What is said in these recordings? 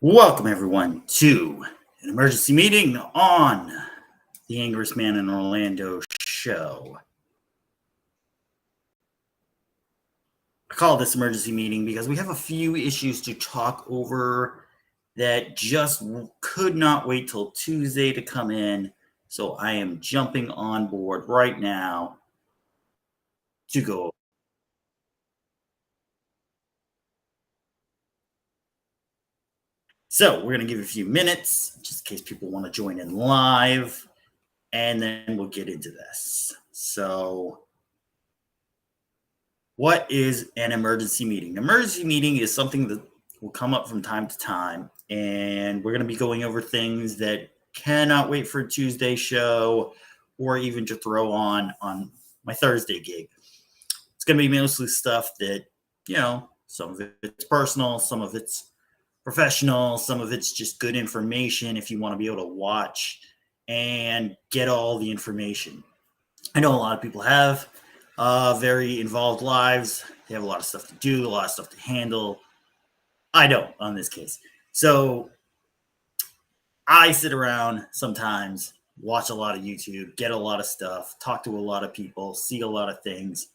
Welcome, everyone, to an emergency meeting on the Angriest Man in Orlando show. I call this emergency meeting because we have a few issues to talk over that just could not wait till Tuesday to come in. So I am jumping on board right now to go. So we're going to give a few minutes just in case people want to join in live, and then we'll get into this. So what is an emergency meeting? An emergency meeting is something that will come up from time to time, and we're going to be going over things that cannot wait for a Tuesday show or even to throw on my Thursday gig. It's going to be mostly stuff that, some of it's personal, some of it's professional, some of it's just good information if you want to be able to watch and get all the information. I know a lot of people have very involved lives. They have a lot of stuff to do, a lot of stuff to handle. I don't on this case. So I sit around sometimes, watch a lot of YouTube, get a lot of stuff, talk to a lot of people, see a lot of things.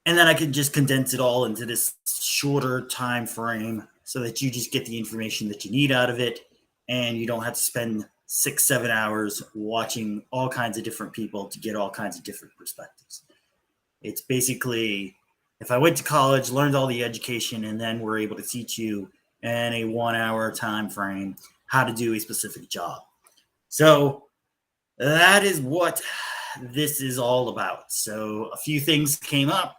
And then I can just condense it all into this shorter time frame so that you just get the information that you need out of it. And you don't have to spend 6-7 hours watching all kinds of different people to get all kinds of different perspectives. It's basically, if I went to college, learned all the education, and then were able to teach you in a 1 hour time frame how to do a specific job. So that is what this is all about. So a few things came up.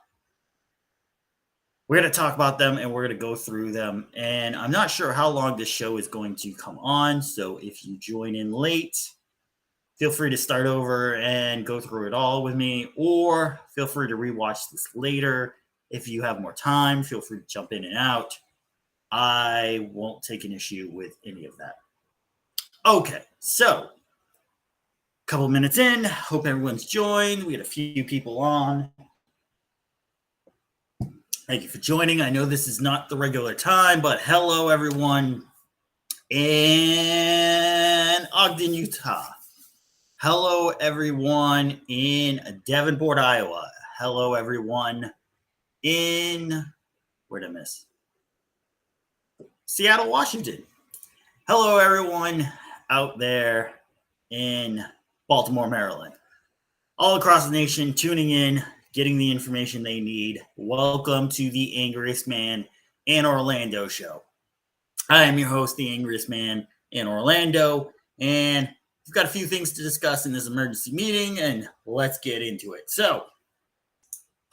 We're going to talk about them and we're going to go through them. And I'm not sure how long this show is going to come on. So if you join in late, feel free to start over and go through it all with me, or feel free to rewatch this later. If you have more time, feel free to jump in and out. I won't take an issue with any of that. Okay, so a couple minutes in. Hope everyone's joined. We had a few people on. Thank you for joining. I know this is not the regular time, but hello, everyone in Ogden, Utah. Hello, everyone in Davenport, Iowa. Hello, everyone in, where'd I miss? Seattle, Washington. Hello, everyone out there in Baltimore, Maryland. All across the nation, tuning in, getting the information they need. Welcome to the Angriest Man in Orlando show. I am your host, the Angriest Man in Orlando, and we've got a few things to discuss in this emergency meeting, and let's get into it. So,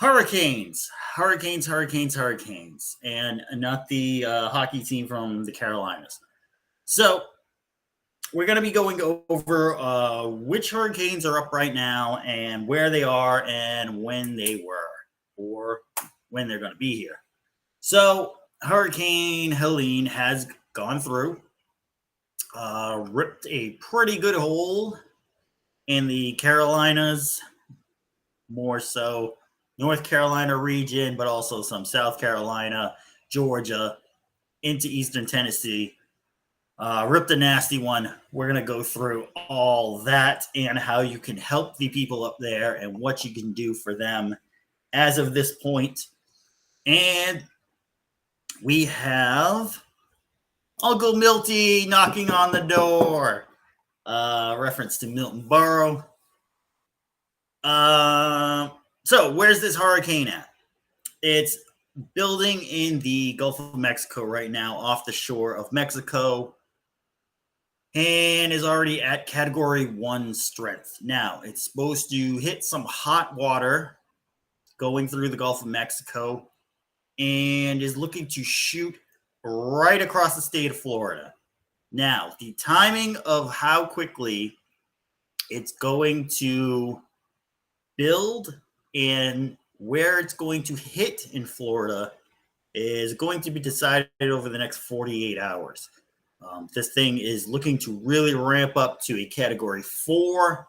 hurricanes, and not the hockey team from the Carolinas. So, we're going to be going over which hurricanes are up right now and where they are and when they were or when they're going to be here. So Hurricane Helene has gone through, ripped a pretty good hole in the Carolinas, more so North Carolina region, but also some South Carolina, Georgia, into Eastern Tennessee. Ripped a nasty one. We're going to go through all that and how you can help the people up there and what you can do for them as of this point. And we have Uncle Milty knocking on the door. Reference to Milton Berle. So where's this hurricane at? It's building in the Gulf of Mexico right now off the shore of Mexico, and is already at Category 1 strength. Now, it's supposed to hit some hot water going through the Gulf of Mexico and is looking to shoot right across the state of Florida. Now, the timing of how quickly it's going to build and where it's going to hit in Florida is going to be decided over the next 48 hours. This thing is looking to really ramp up to a Category 4,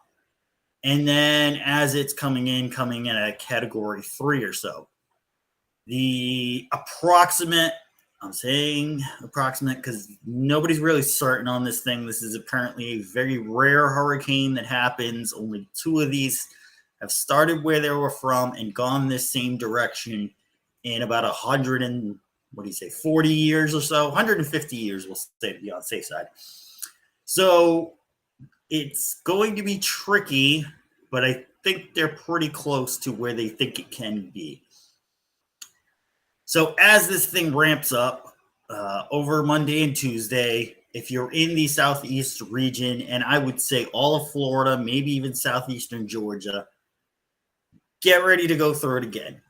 and then as it's coming in at a Category 3 or so. The approximate I'm saying approximate because nobody's really certain on this thing. This is apparently a very rare hurricane that happens. Only 2 of these have started where they were from and gone this same direction in about 100 and what do you say, 40 years or so, 150 years, we'll say, to be on the safe side. So it's going to be tricky, but I think they're pretty close to where they think it can be. So as this thing ramps up over Monday and Tuesday, if you're in the southeast region, and I would say all of Florida, maybe even southeastern Georgia, get ready to go through it again.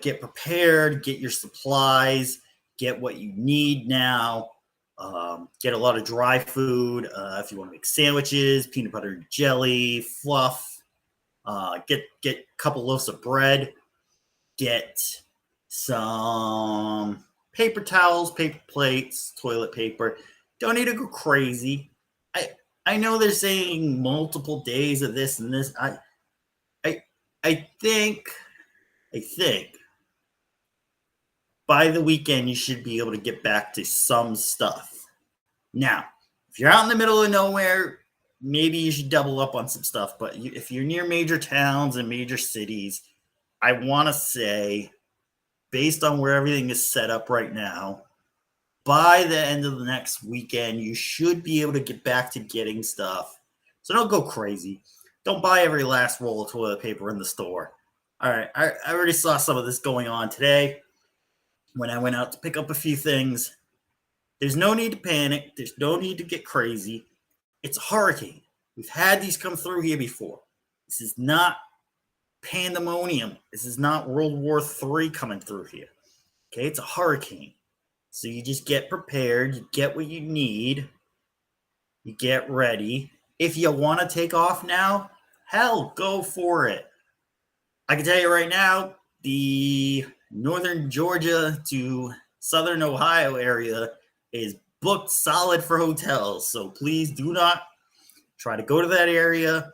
Get prepared, get your supplies, get what you need now. Get a lot of dry food. If you want to make sandwiches, peanut butter and jelly, fluff. Get a couple loaves of bread. Get some paper towels, paper plates, toilet paper. Don't need to go crazy. I know they're saying multiple days of this and this. I think by the weekend you should be able to get back to some stuff. Now, if you're out in the middle of nowhere, maybe you should double up on some stuff. But if you're near major towns and major cities, I want to say, based on where everything is set up right now, by the end of the next weekend, you should be able to get back to getting stuff. So don't go crazy. Don't buy every last roll of toilet paper in the store. All right, I already saw some of this going on today when I went out to pick up a few things. There's no need to panic. There's no need to get crazy. It's a hurricane. We've had these come through here before. This is not pandemonium. This is not World War III coming through here. Okay, it's a hurricane. So you just get prepared. You get what you need. You get ready. If you want to take off now, hell, go for it. I can tell you right now, the northern Georgia to southern Ohio area is booked solid for hotels. So please do not try to go to that area.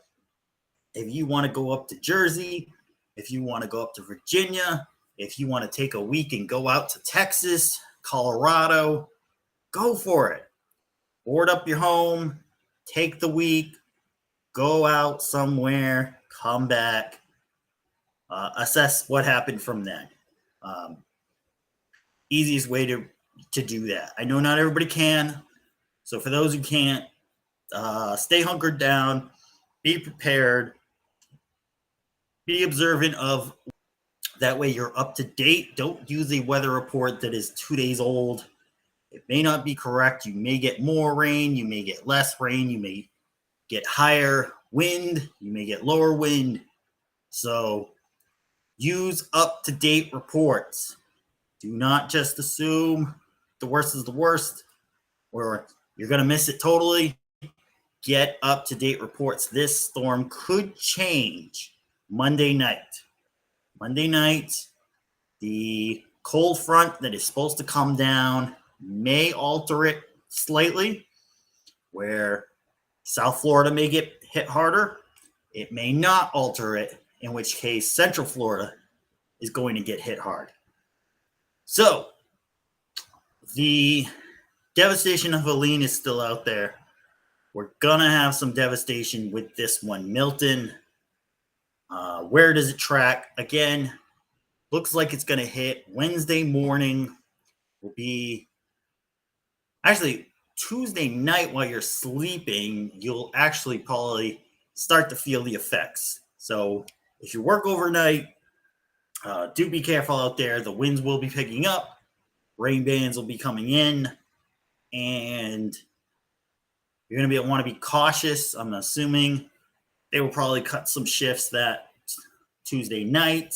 If you want to go up to Jersey, if you want to go up to Virginia, if you want to take a week and go out to Texas, Colorado, go for it. Board up your home, take the week, go out somewhere, come back, assess what happened from then. Easiest way to do that. I know not everybody can. So for those who can't, stay hunkered down, be prepared, be observant of that way you're up to date. Don't use a weather report that is 2 days old. It may not be correct. You may get more rain. You may get less rain. You may get higher wind. You may get lower wind. So use up-to-date reports. Do not just assume the worst is the worst or you're going to miss it totally. Get up-to-date reports. This storm could change Monday night. Monday night, the cold front that is supposed to come down may alter it slightly, where South Florida may get hit harder. It may not alter it, in which case Central Florida is going to get hit hard. So the devastation of Helene is still out there. We're going to have some devastation with this one. Milton, where does it track? Again, looks like it's going to hit Wednesday morning. Will be actually Tuesday night while you're sleeping. You'll actually probably start to feel the effects. So if you work overnight, do be careful out there. The winds will be picking up. Rain bands will be coming in. And you're going to want to be cautious. I'm assuming they will probably cut some shifts that Tuesday night.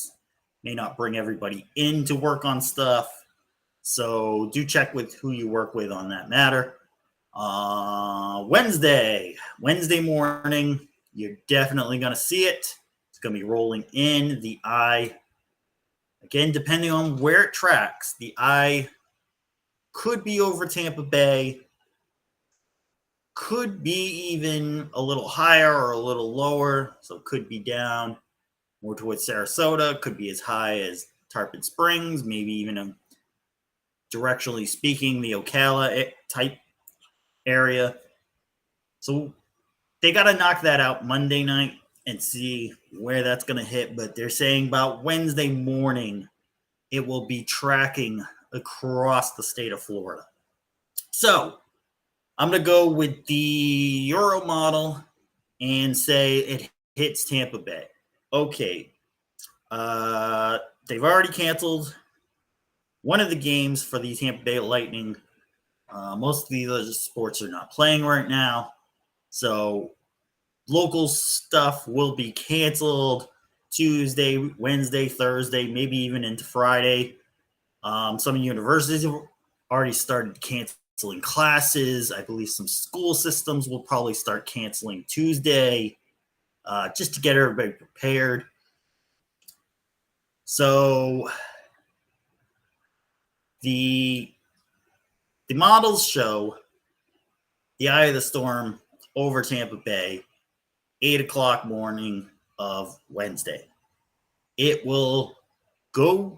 May not bring everybody in to work on stuff. So do check with who you work with on that matter. Wednesday morning, you're definitely going to see it. It's going to be rolling in the eye. Again, depending on where it tracks, the eye could be over Tampa Bay, could be even a little higher or a little lower. So it could be down more towards Sarasota, could be as high as Tarpon Springs, maybe even directionally speaking, the Ocala type area. So they got to knock that out Monday night and see where that's going to hit. But they're saying about Wednesday morning, it will be tracking across the state of Florida. So I'm going to go with the Euro model and say it hits Tampa Bay. Okay. They've already canceled one of the games for the Tampa Bay Lightning. Most of the other sports are not playing right now. So local stuff will be canceled Tuesday, Wednesday, Thursday, maybe even into Friday. Some universities have already started canceling classes. I believe some school systems will probably start canceling Tuesday just to get everybody prepared. So the models show the eye of the storm over Tampa Bay, 8 o'clock morning of Wednesday. It will go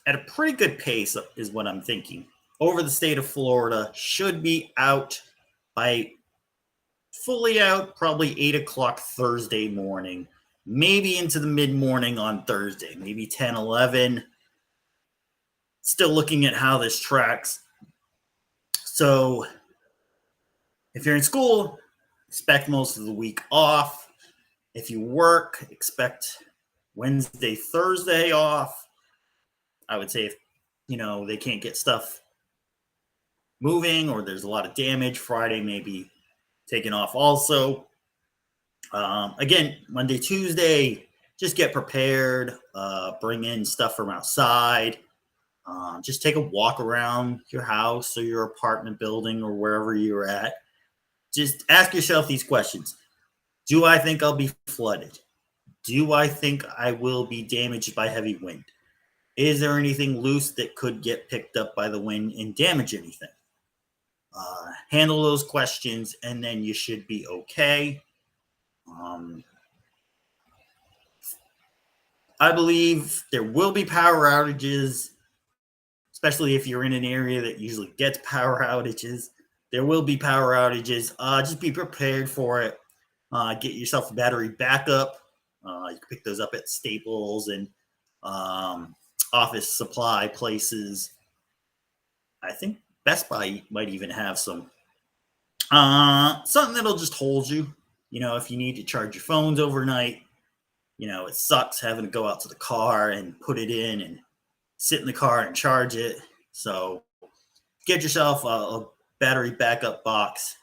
at a pretty good pace, is what I'm thinking. Over the state of Florida, should be out by fully out, probably 8 o'clock Thursday morning, maybe into the mid-morning on Thursday, maybe 10, 11. Still looking at how this tracks. So if you're in school, expect most of the week off. If you work, expect Wednesday, Thursday off. I would say if, they can't get stuff moving or there's a lot of damage, Friday may be taken off also. Again, Monday, Tuesday, just get prepared. Bring in stuff from outside. Just take a walk around your house or your apartment building or wherever you're at. Just ask yourself these questions. Do I think I'll be flooded? Do I think I will be damaged by heavy wind? Is there anything loose that could get picked up by the wind and damage anything? Handle those questions, and then you should be okay. I believe there will be power outages, especially if you're in an area that usually gets power outages. There will be power outages. Just be prepared for it. Get yourself a battery backup. You can pick those up at Staples and office supply places. I think Best Buy might even have some. Something that'll just hold you. If you need to charge your phones overnight, it sucks having to go out to the car and put it in and sit in the car and charge it. So get yourself a battery backup box.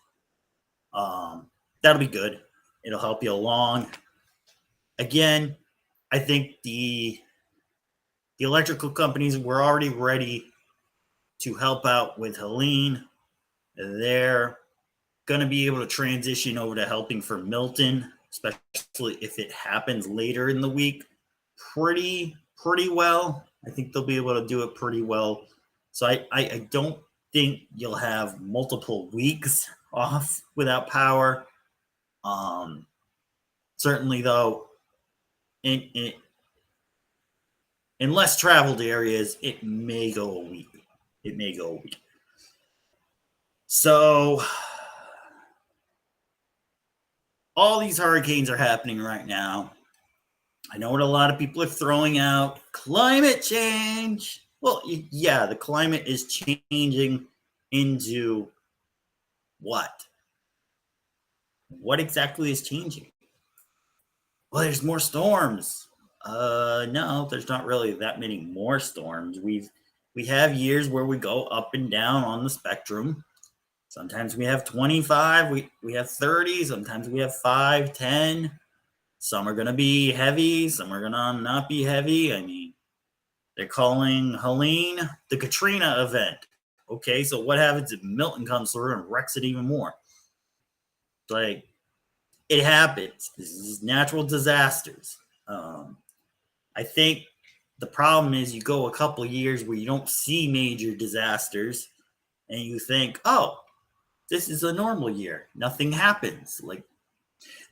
That'll be good. It'll help you along. Again, I think the electrical companies were already ready to help out with Helene. They're going to be able to transition over to helping for Milton, especially if it happens later in the week, pretty well. I think they'll be able to do it pretty well. So I don't think you'll have multiple weeks off without power. Certainly, though, in less traveled areas, it may go a week. So all these hurricanes are happening right now. I know what a lot of people are throwing out. Climate change. Well, yeah, the climate is changing into what? What exactly is changing? Well, there's more storms. No, there's not really that many more storms. We have years where we go up and down on the spectrum. Sometimes we have 25, we have 30, sometimes we have 5, 10. Some are going to be heavy, some are going to not be heavy. I mean, they're calling Helene the Katrina event. Okay, so what happens if Milton comes through and wrecks it even more? Like, it happens. This is natural disasters. I think the problem is you go a couple years where you don't see major disasters and you think, oh, this is a normal year. Nothing happens. Like,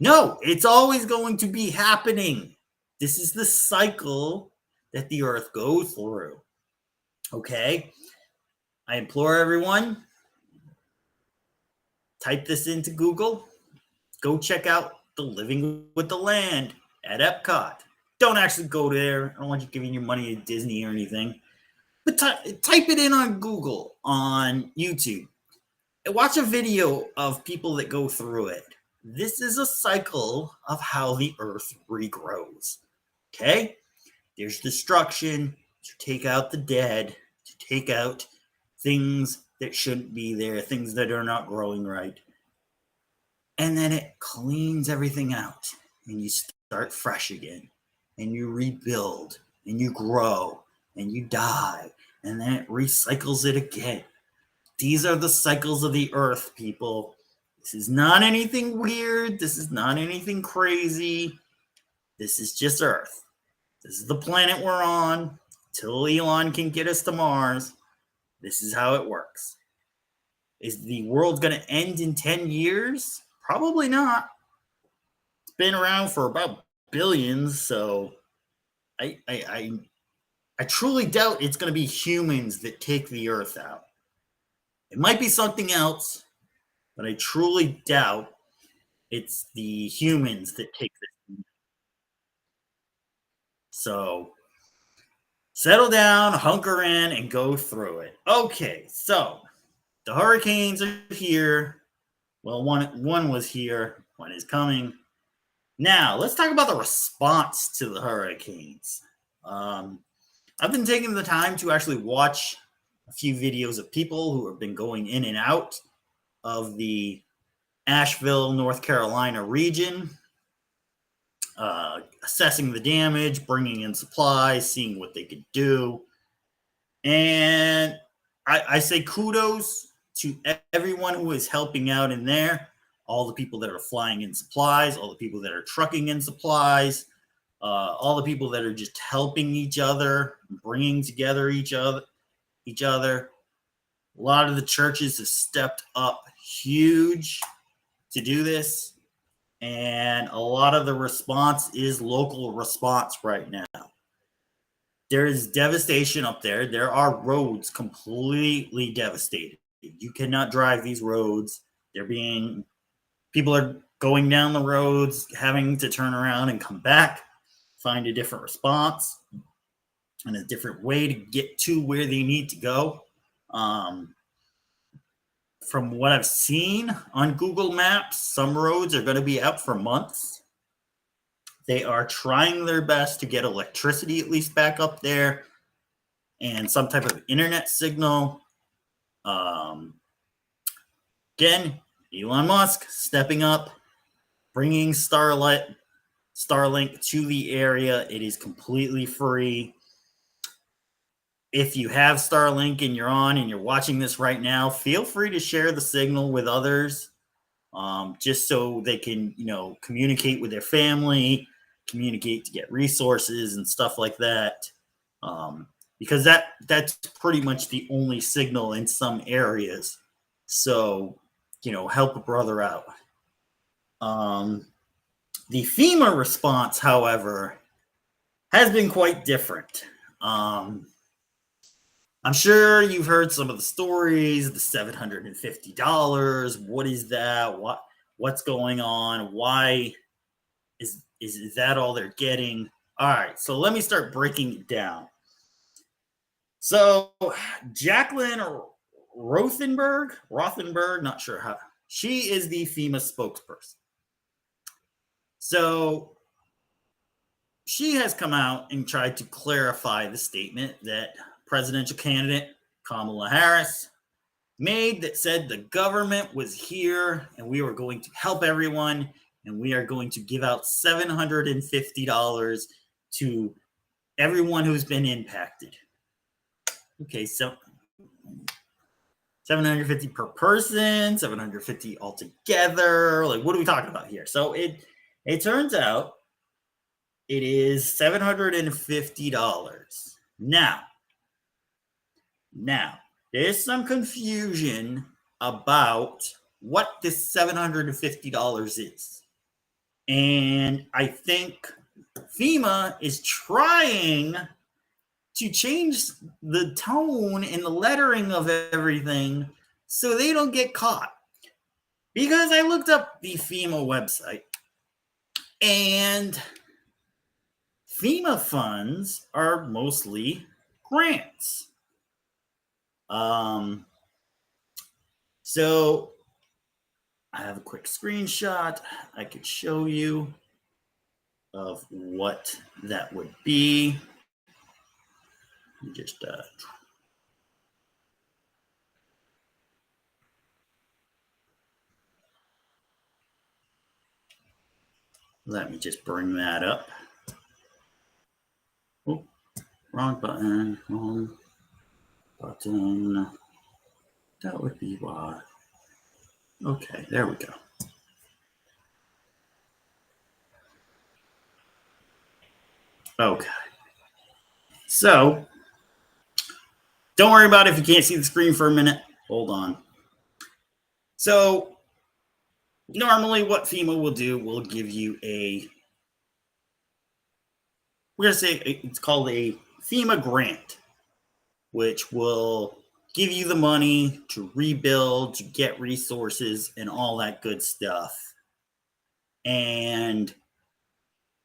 no, it's always going to be happening. This is the cycle that the earth goes through. Okay. I implore everyone, type this into Google. Go check out the Living with the Land at Epcot. Don't actually go there. I don't want you giving your money to Disney or anything. But type it in on Google, on YouTube. Watch a video of people that go through it. This is a cycle of how the earth regrows. Okay? There's destruction to take out the dead, to take out things that shouldn't be there, things that are not growing right. And then it cleans everything out, and you start fresh again, and you rebuild, and you grow, and you die, and then it recycles it again. These are the cycles of the earth, people. This is not anything weird. This is not anything crazy. This is just Earth. This is the planet we're on. Till Elon can get us to Mars, this is how it works. Is the world going to end in 10 years? Probably not. It's been around for about billions, so I truly doubt it's going to be humans that take the Earth out. It might be something else, but I truly doubt it's the humans that take this. So settle down, hunker in, and go through it. Okay, so the hurricanes are here. Well, one was here, one is coming. Now, let's talk about the response to the hurricanes. I've been taking the time to actually watch a few videos of people who have been going in and out of the Asheville, North Carolina region, assessing the damage, bringing in supplies, seeing what they could do. And I say kudos to everyone who is helping out in there. All the people that are flying in supplies, all the people that are trucking in supplies, all the people that are just helping each other, bringing together each other. A lot of the churches have stepped up huge to do this, and a lot of the response is local response right now. There is devastation up there. There are roads completely devastated. You cannot drive these roads. People are going down the roads, having to turn around and come back, find a different response and a different way to get to where they need to go. From what I've seen on Google Maps, some roads are going to be out for months. They are trying their best to get electricity at least back up there and some type of internet signal. Again, Elon Musk stepping up, bringing Starlink to the area. It is completely free. If you have Starlink and you're on and you're watching this right now, feel free to share the signal with others, just so they can, communicate with their family, communicate to get resources and stuff like that. Because that's pretty much the only signal in some areas. So, help a brother out. The FEMA response, however, has been quite different. I'm sure you've heard some of the stories, the $750. What is that? What's going on? Why is that all they're getting? All right, so let me start breaking it down. So Jacqueline Rothenberg, not sure how, she is the FEMA spokesperson. So she has come out and tried to clarify the statement that presidential candidate Kamala Harris made that said the government was here and we were going to help everyone and we are going to give out $750 to everyone who's been impacted. Okay, so 750 per person, 750 altogether. Like, what are we talking about here? So it turns out it is $750. Now, there's some confusion about what this $750 is. And I think FEMA is trying to change the tone and the lettering of everything so they don't get caught. Because I looked up the FEMA website, and FEMA funds are mostly grants. So I have a quick screenshot I could show you of what that would be. Just let me just bring that up. Oh, wrong button. Wrong button. That would be why. Okay, there we go. Okay. So, don't worry about it if you can't see the screen for a minute. Hold on. So, normally what FEMA will do will give you we're going to say it's called a FEMA grant, which will give you the money to rebuild, to get resources, and all that good stuff. And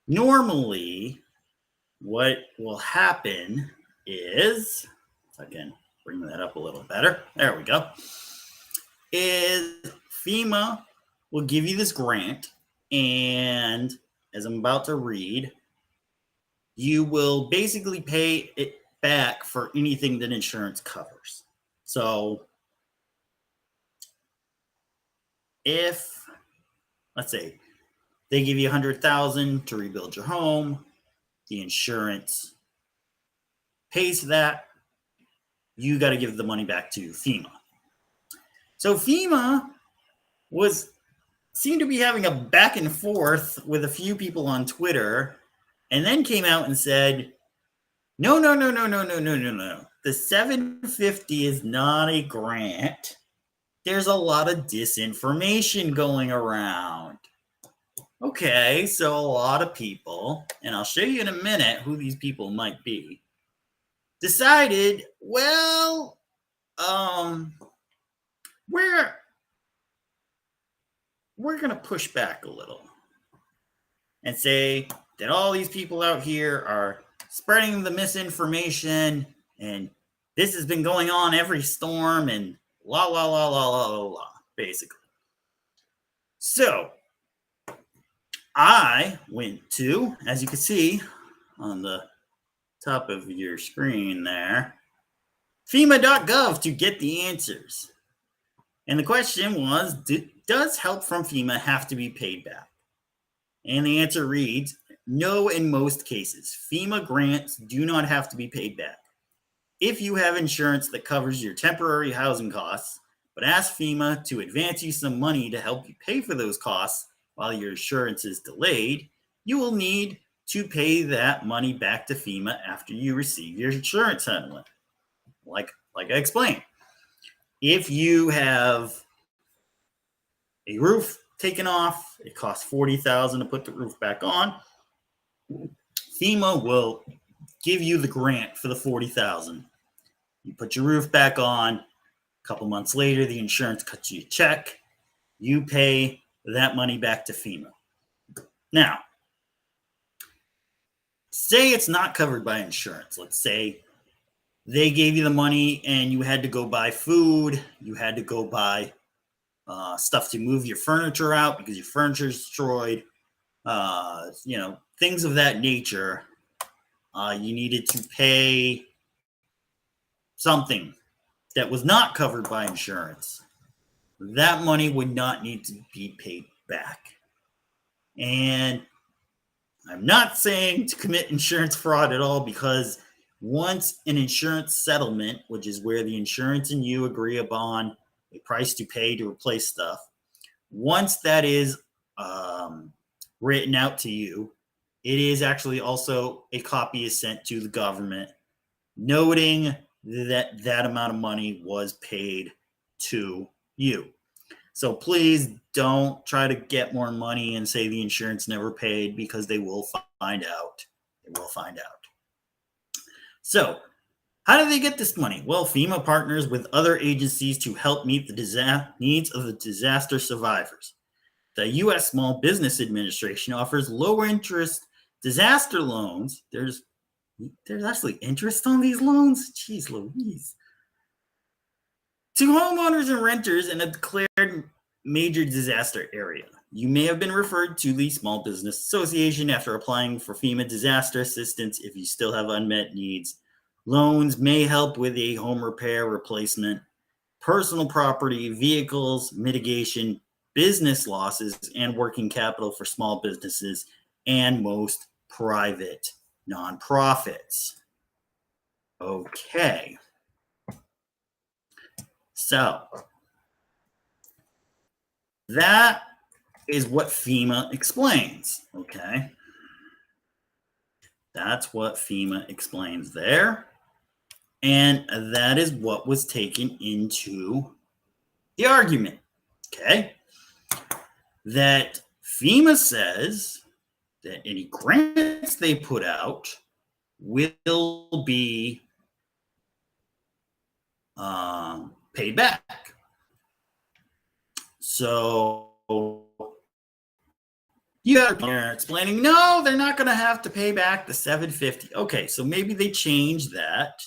normally, what will happen is, if I can bring that up a little better, there we go, is FEMA will give you this grant, and as I'm about to read, you will basically pay it back for anything that insurance covers. So if, let's say, they give you $100,000 to rebuild your home, the insurance pays that, you got to give the money back to FEMA. So FEMA seemed to be having a back and forth with a few people on Twitter, and then came out and said, no. The 750 is not a grant. There's a lot of disinformation going around. Okay, so a lot of people, and I'll show you in a minute who these people might be, decided, well, we're going to push back a little and say that all these people out here are spreading the misinformation, and this has been going on every storm, and la, basically. So I went to, as you can see on the top of your screen there, FEMA.gov to get the answers. And the question was, does help from FEMA have to be paid back? And the answer reads, no, in most cases. FEMA grants do not have to be paid back. If you have insurance that covers your temporary housing costs, but ask FEMA to advance you some money to help you pay for those costs while your insurance is delayed, you will need to pay that money back to FEMA after you receive your insurance settlement. Like I explained, if you have a roof taken off, it costs $40,000 to put the roof back on. FEMA will give you the grant for the $40,000. You put your roof back on. A couple months later, the insurance cuts you a check. You pay that money back to FEMA. Now, say it's not covered by insurance. Let's say they gave you the money and you had to go buy food. You had to go buy stuff to move your furniture out because your furniture is destroyed. Things of that nature. You needed to pay something that was not covered by insurance. That money would not need to be paid back. And I'm not saying to commit insurance fraud at all, because once an insurance settlement, which is where the insurance and you agree upon a price to pay to replace stuff, once that is written out to you, it is actually also a copy is sent to the government noting that that amount of money was paid to you. So please don't try to get more money and say the insurance never paid, because they will find out. They will find out. So, how do they get this money? Well, FEMA partners with other agencies to help meet the needs of the disaster survivors. The U.S. Small Business Administration offers lower interest disaster loans. There's actually interest on these loans? Jeez Louise. To homeowners and renters in a declared major disaster area. You may have been referred to the Small Business Association after applying for FEMA disaster assistance if you still have unmet needs. Loans may help with a home repair, replacement, personal property, vehicles, mitigation, business losses, and working capital for small businesses and most private nonprofits. Okay. So that is what FEMA explains. Okay. That's what FEMA explains there. And that is what was taken into the argument. Okay. That FEMA says that any grants they put out will be paid back. So you're explaining, no, they're not going to have to pay back the $750. Okay, so maybe they changed that.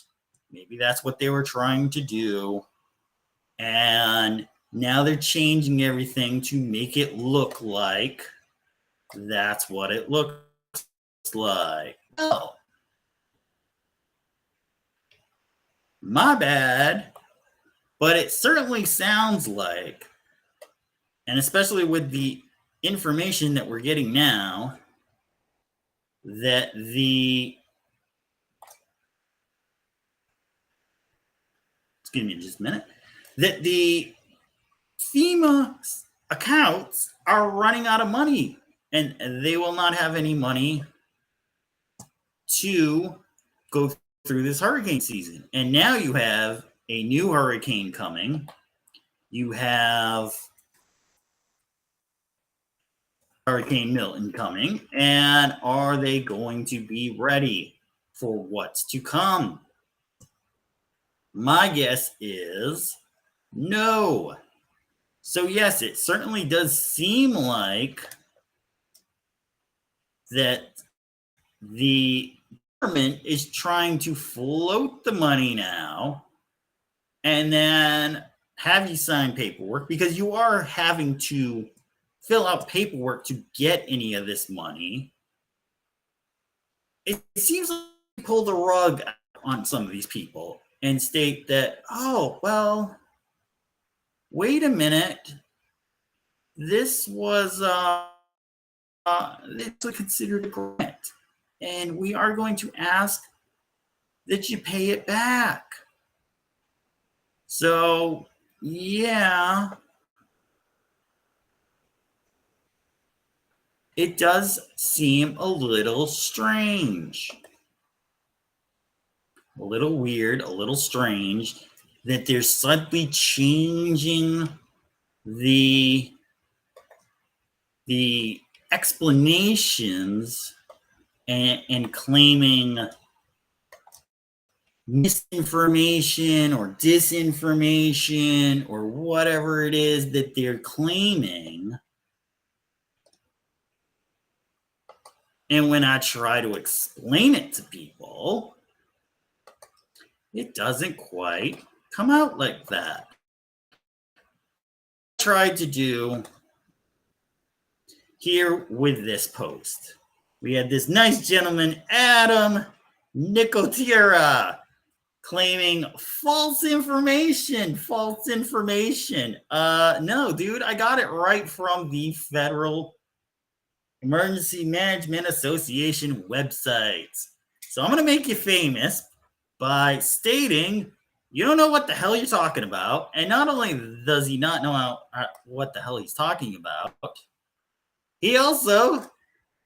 Maybe that's what they were trying to do. And now they're changing everything to make it look like that's what it looks like. Oh, my bad. But it certainly sounds like, and especially with the information that we're getting now, that excuse me just a minute, that the FEMA accounts are running out of money and they will not have any money to go through this hurricane season. And now you have a new hurricane coming. You have Hurricane Milton coming, and are they going to be ready for what's to come? My guess is no. So yes, it certainly does seem like that the government is trying to float the money now and then have you sign paperwork, because you are having to fill out paperwork to get any of this money. It seems like they pull the rug on some of these people and state that, oh, well, wait a minute, this was considered a grant, and we are going to ask that you pay it back. So, yeah, it does seem a little strange, a little weird, a little strange that they're suddenly changing the explanations and claiming misinformation or disinformation or whatever it is that they're claiming. And when I try to explain it to people, it doesn't quite come out like that. I tried to do here with this post. We had this nice gentleman, Adam Nicotera, claiming false information. No, dude, I got it right from the Federal Emergency Management Association website. So I'm going to make you famous by stating you don't know what the hell you're talking about. And not only does he not know what the hell he's talking about, he also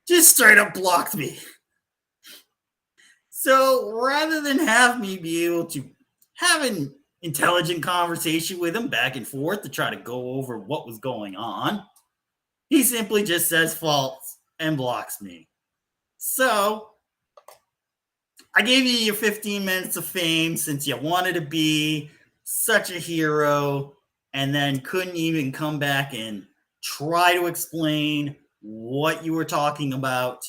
just straight up blocked me. So rather than have me be able to have an intelligent conversation with him back and forth to try to go over what was going on, he simply just says false and blocks me. So I gave you your 15 minutes of fame since you wanted to be such a hero and then couldn't even come back and try to explain what you were talking about.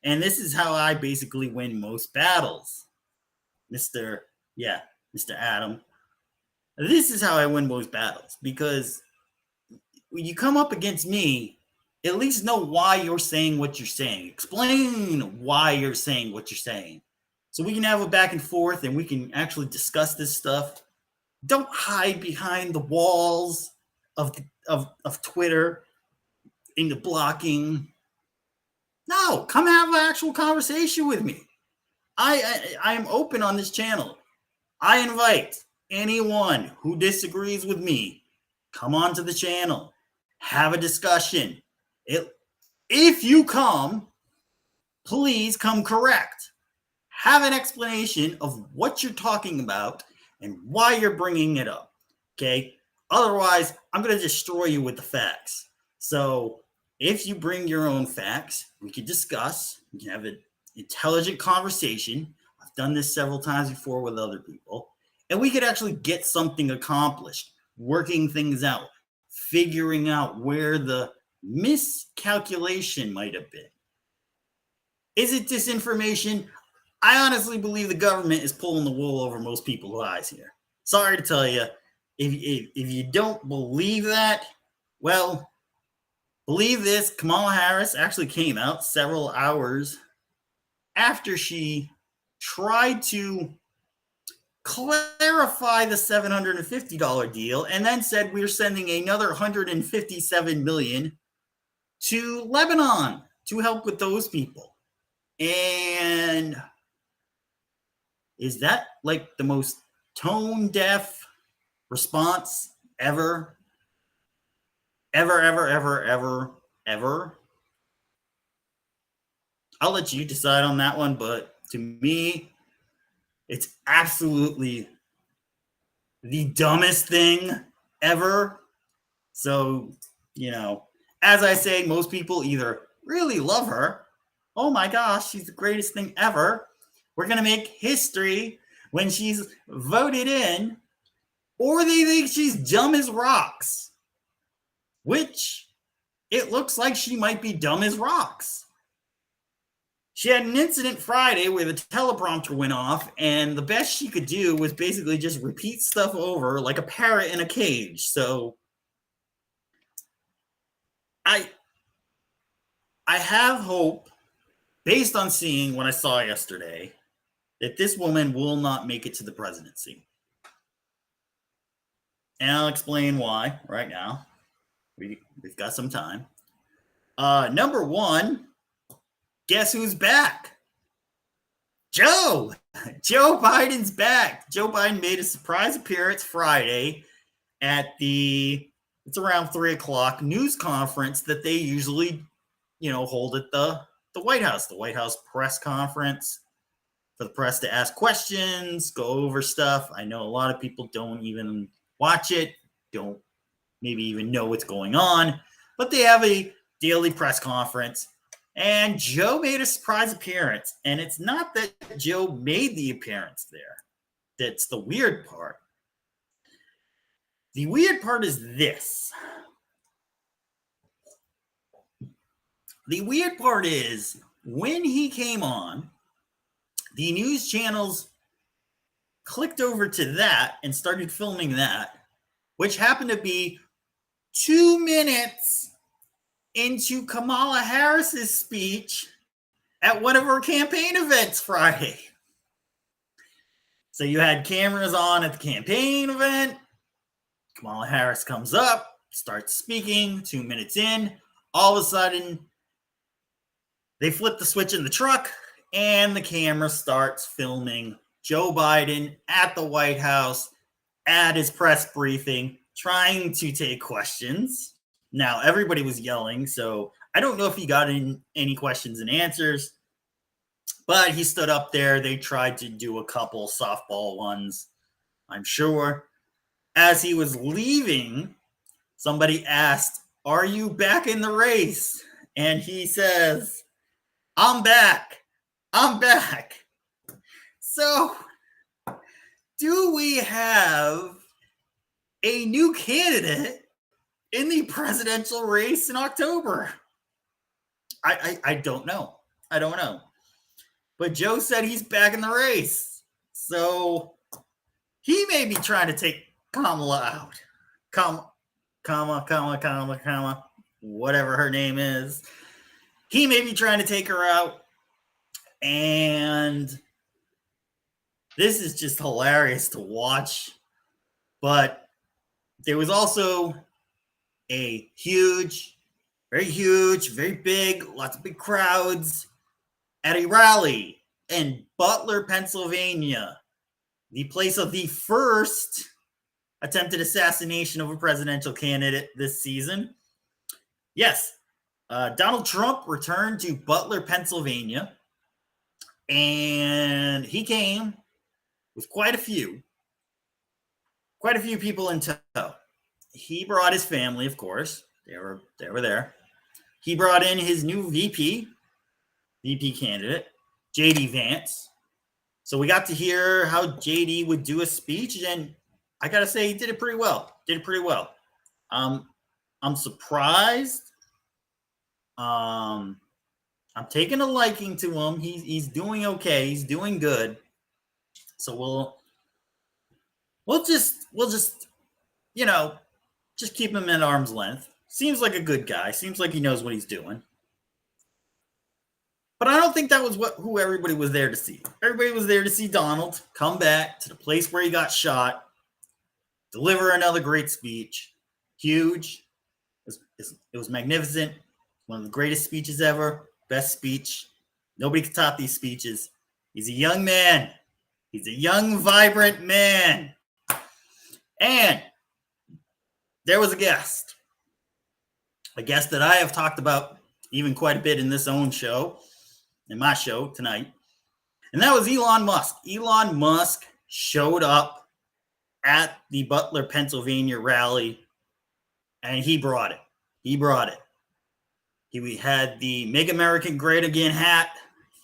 And this is how I basically win most battles, Mr. Yeah, Mr. Adam. This is how I win most battles because when you come up against me, at least know why you're saying what you're saying. Explain why you're saying what you're saying. So we can have a back and forth and we can actually discuss this stuff. Don't hide behind the walls of Twitter into blocking. No, come have an actual conversation with me. I am open on this channel. I invite anyone who disagrees with me, come onto the channel, have a discussion. If you come, please come correct. Have an explanation of what you're talking about and why you're bringing it up. Okay? Otherwise, I'm going to destroy you with the facts. So if you bring your own facts, we can discuss. We can have an intelligent conversation. I've done this several times before with other people. And we could actually get something accomplished, working things out, figuring out where the miscalculation might have been. Is it disinformation? I honestly believe the government is pulling the wool over most people's eyes here. Sorry to tell you, if you don't believe that, well, believe this. Kamala Harris actually came out several hours after she tried to clarify the $750 deal and then said we're sending another $157 million to Lebanon to help with those people. And is that like the most tone deaf response ever? Ever? I'll let you decide on that one, but to me, it's absolutely the dumbest thing ever. So, as I say, most people either really love her. Oh my gosh, she's the greatest thing ever. We're going to make history when she's voted in. Or they think she's dumb as rocks. Which it looks like she might be dumb as rocks. She had an incident Friday where the teleprompter went off, and the best she could do was basically just repeat stuff over like a parrot in a cage. So I have hope, based on seeing what I saw yesterday, that this woman will not make it to the presidency. And I'll explain why right now. We've got some time. Number one, guess who's back? Joe Biden's back. Joe Biden made a surprise appearance Friday at it's around 3:00 news conference that they usually, hold at the White House press conference for the press to ask questions, go over stuff. I know a lot of people don't even watch it, don't maybe even know what's going on, but they have a daily press conference. And Joe made a surprise appearance. And it's not that Joe made the appearance there. That's the weird part. The weird part is this. The weird part is when he came on, the news channels clicked over to that and started filming that, which happened to be 2 minutes into Kamala Harris's speech at one of her campaign events Friday. So you had cameras on at the campaign event. Kamala Harris comes up, starts speaking. 2 minutes in, all of a sudden, they flip the switch in the truck, and the camera starts filming Joe Biden at the White House at his press briefing, trying to take questions. Now, everybody was yelling, so I don't know if he got any questions and answers, but he stood up there. They tried to do a couple softball ones, I'm sure. As he was leaving, somebody asked, "Are you back in the race?" And he says, I'm back. So, do we have a new candidate in the presidential race in October? I don't know. I don't know. But Joe said he's back in the race. So he may be trying to take Kamala out. Kamala, whatever her name is. He may be trying to take her out. And this is just hilarious to watch. But there was also a very big, lots of big crowds at a rally in Butler, Pennsylvania, the place of the first attempted assassination of a presidential candidate this season. Yes, Donald Trump returned to Butler, Pennsylvania, and he came with quite a few people in tow. He brought his family, of course. They were there. He brought in his new VP candidate, JD Vance. So we got to hear how JD would do a speech, and I gotta say he did it pretty well. I'm surprised. I'm taking a liking to him. He's doing okay. He's doing good. So we'll just just keep him at arm's length. Seems like a good guy. Seems like he knows what he's doing. But I don't think that was who everybody was there to see. Everybody was there to see Donald come back to the place where he got shot, deliver another great speech. Huge. It was magnificent. One of the greatest speeches ever. Best speech. Nobody can top these speeches. He's a young man. He's a young, vibrant man. And there was a guest that I have talked about even quite a bit in this own show, in my show tonight. And that was Elon Musk. Elon Musk showed up at the Butler, Pennsylvania rally, and he brought it. He had the Make America Great Again hat.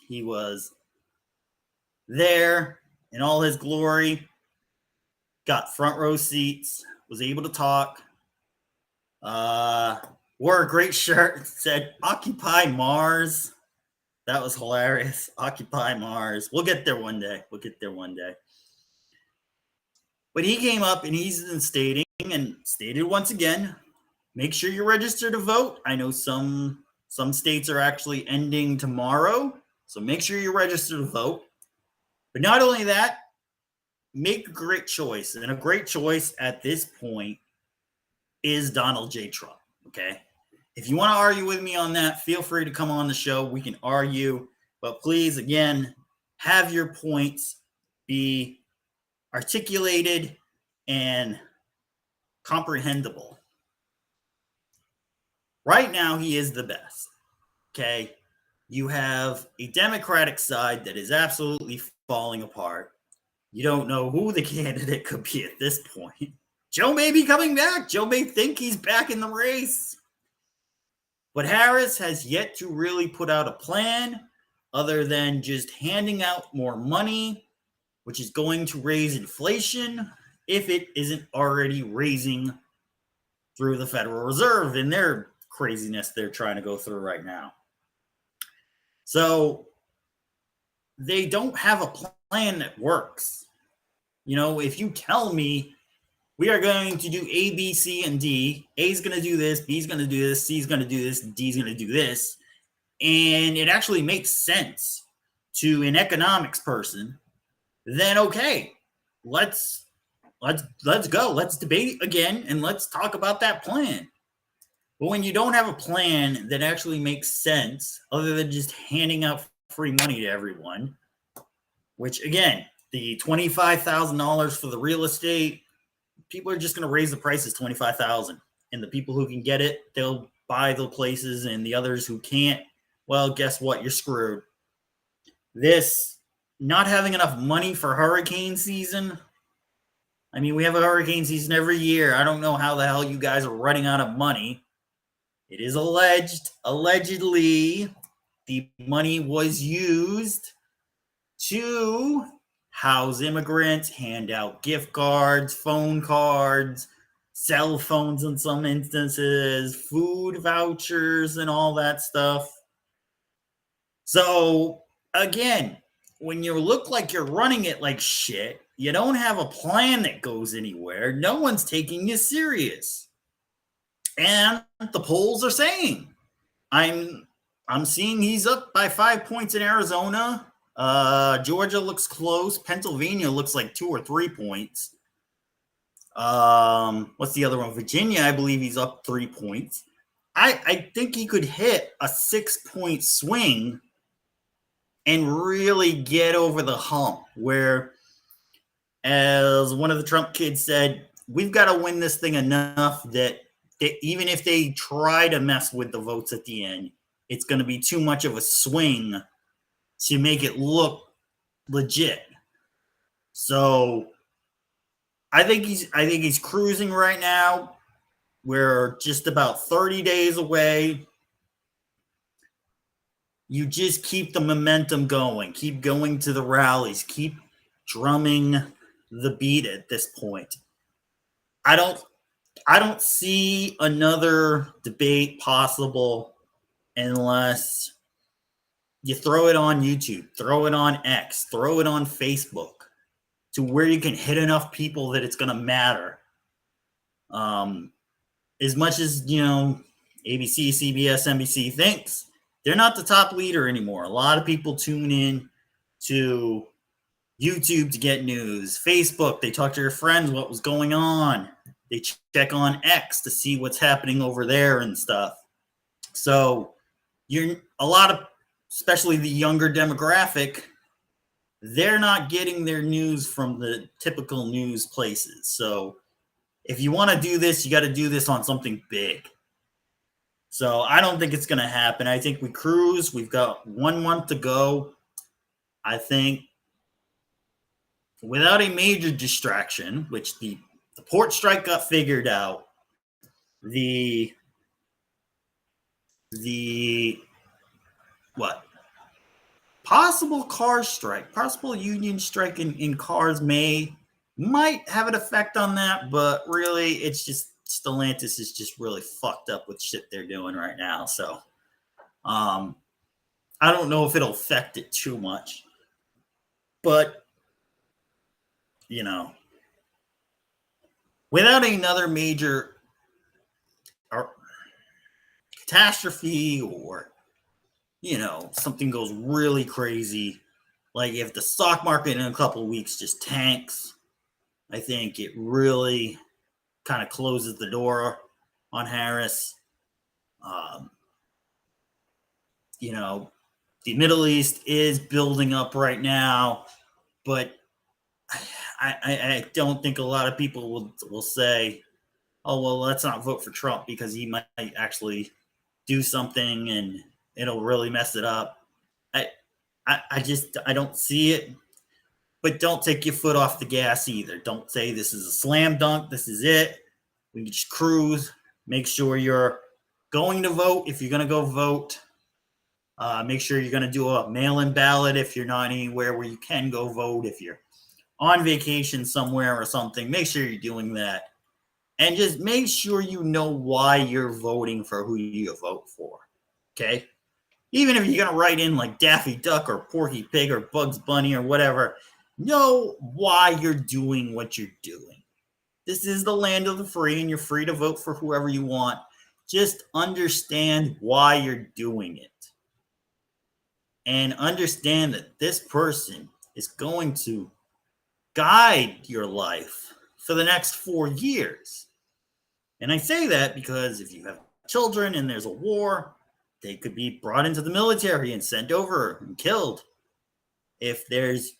He was there in all his glory, got front row seats, was able to talk, wore a great shirt, said Occupy Mars. That was hilarious. Occupy Mars. We'll get there one day. But he came up and he's stated once again, make sure you register to vote. I know some states are actually ending tomorrow, so make sure you register to vote. But not only that, make a great choice. And a great choice at this point is Donald J. Trump, okay? If you want to argue with me on that, feel free to come on the show. We can argue. But please, again, have your points be articulated and comprehensible. Right now, he is the best, okay? You have a Democratic side that is absolutely falling apart. You don't know who the candidate could be at this point. Joe may be coming back. Joe may think he's back in the race. But Harris has yet to really put out a plan other than just handing out more money, which is going to raise inflation if it isn't already raising through the Federal Reserve in their craziness they're trying to go through right now. So they don't have a plan that works. If you tell me we are going to do A, B, C, and D, A's going to do this, B's going to do this, C's going to do this, D's going to do this, and it actually makes sense to an economics person, then okay, let's go. Let's debate again, and let's talk about that plan. But when you don't have a plan that actually makes sense, other than just handing out free money to everyone, which, again, the $25,000 for the real estate, people are just going to raise the prices $25,000, and the people who can get it, they'll buy the places, and the others who can't, well, guess what? You're screwed. This not having enough money for hurricane season. I mean, we have a hurricane season every year. I don't know how the hell you guys are running out of money. It is allegedly, the money was used to house immigrants, hand out gift cards, phone cards, cell phones in some instances, food vouchers, and all that stuff. So, again, when you look like you're running it like shit, you don't have a plan that goes anywhere, no one's taking you serious. And the polls are saying I'm seeing he's up by 5 points in Arizona. Georgia looks close. Pennsylvania looks like 2 or 3 points. What's the other one? Virginia, I believe he's up 3 points. I think he could hit a 6-point swing and really get over the hump where, as one of the Trump kids said, we've got to win this thing enough that even if they try to mess with the votes at the end, it's going to be too much of a swing to make it look legit. So I think he's cruising right now. We're just about 30 days away. You just keep the momentum going. Keep going to the rallies. Keep drumming the beat at this point. I don't see another debate possible unless you throw it on YouTube, throw it on X, throw it on Facebook to where you can hit enough people that it's going to matter. As much as, ABC, CBS, NBC thinks, they're not the top leader anymore. A lot of people tune in to YouTube to get news. Facebook, they talk to their friends what was going on. They check on X to see what's happening over there and stuff. So a lot of, especially the younger demographic, they're not getting their news from the typical news places. So if you want to do this, you got to do this on something big. So I don't think it's going to happen. I think we cruise. We've got 1 month to go. I think without a major distraction, which the port strike got figured out, the possible car strike, possible union strike in cars might have an effect on that, but really it's just Stellantis is just really fucked up with shit they're doing right now. So I don't know if it'll affect it too much. But, without another major catastrophe or, something goes really crazy, like if the stock market in a couple of weeks just tanks, I think it really kind of closes the door on Harris. The Middle East is building up right now, but I don't think a lot of people will say, oh, well, let's not vote for Trump because he might actually do something and it'll really mess it up. I don't see it, but don't take your foot off the gas either. Don't say this is a slam dunk. This is it. We can just cruise. Make sure you're going to vote if you're going to go vote. Make sure you're going to do a mail-in ballot if you're not anywhere where you can go vote. If you're on vacation somewhere or something, make sure you're doing that. And just make sure you know why you're voting for who you vote for. Okay? Even if you're going to write in like Daffy Duck or Porky Pig or Bugs Bunny or whatever, know why you're doing what you're doing. This is the land of the free, and you're free to vote for whoever you want. Just understand why you're doing it. And understand that this person is going to guide your life for the next 4 years. And I say that because if you have children and there's a war, they could be brought into the military and sent over and killed. If there's,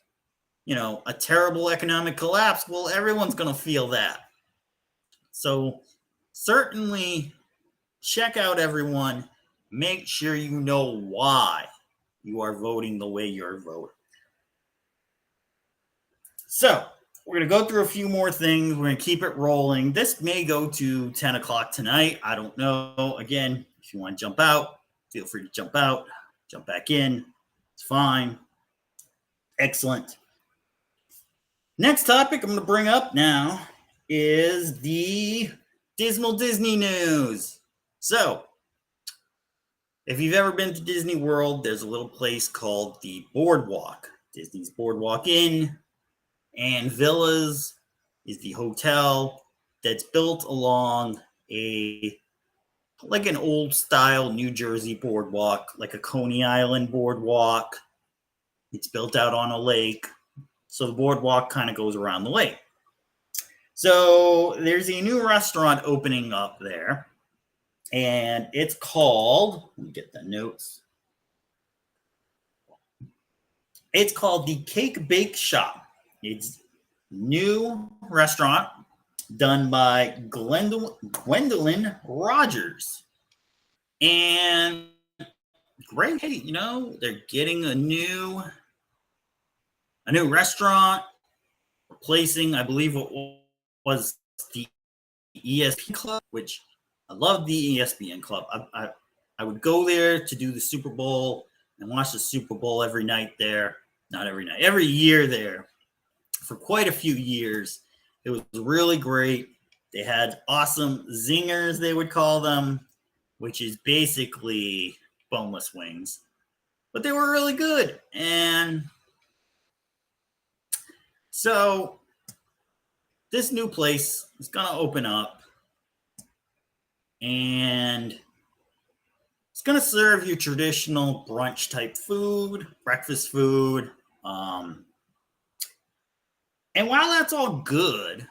a terrible economic collapse, well, everyone's going to feel that. So certainly check out everyone. Make sure you know why you are voting the way you're voting. So we're going to go through a few more things. We're going to keep it rolling. This may go to 10 o'clock tonight. I don't know. Again, if you want to jump out, feel free to jump out, jump back in. It's fine. Excellent. Next topic I'm going to bring up now is the dismal Disney news. So, if you've ever been to Disney World, there's a little place called the Boardwalk. Disney's Boardwalk Inn and Villas is the hotel that's built along like an old style New Jersey boardwalk, like a Coney Island boardwalk. It's built out on a lake. So the boardwalk kind of goes around the lake. So there's a new restaurant opening up there. And it's called, let me get the notes. It's called the Cake Bake Shop. It's a new restaurant done by Gwendolyn Rogers. And great, hey, they're getting a new restaurant, replacing, I believe, what was the ESPN Club, which I love the ESPN Club. I would go there to do the Super Bowl and watch the Super Bowl every night there. Not every night, every year there for quite a few years. It was really great. They had awesome zingers, they would call them, which is basically boneless wings. But they were really good. And so this new place is going to open up. And it's going to serve you traditional brunch type food, breakfast food. And while that's all good,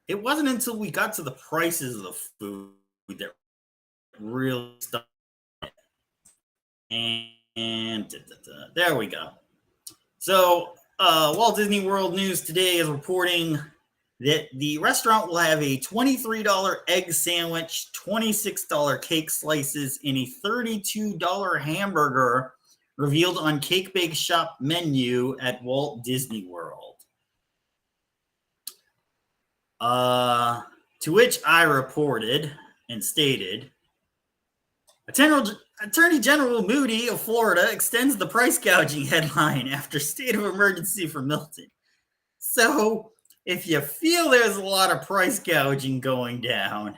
it wasn't until we got to the prices of the food that really started. And there we go. So Walt Disney World News today is reporting that the restaurant will have a $23 egg sandwich, $26 cake slices, and a $32 hamburger revealed on Cake Bake Shop menu at Walt Disney World. To which I reported and stated, Attorney General Moody of Florida extends the price gouging headline after state of emergency for Milton. So, if you feel there's a lot of price gouging going down,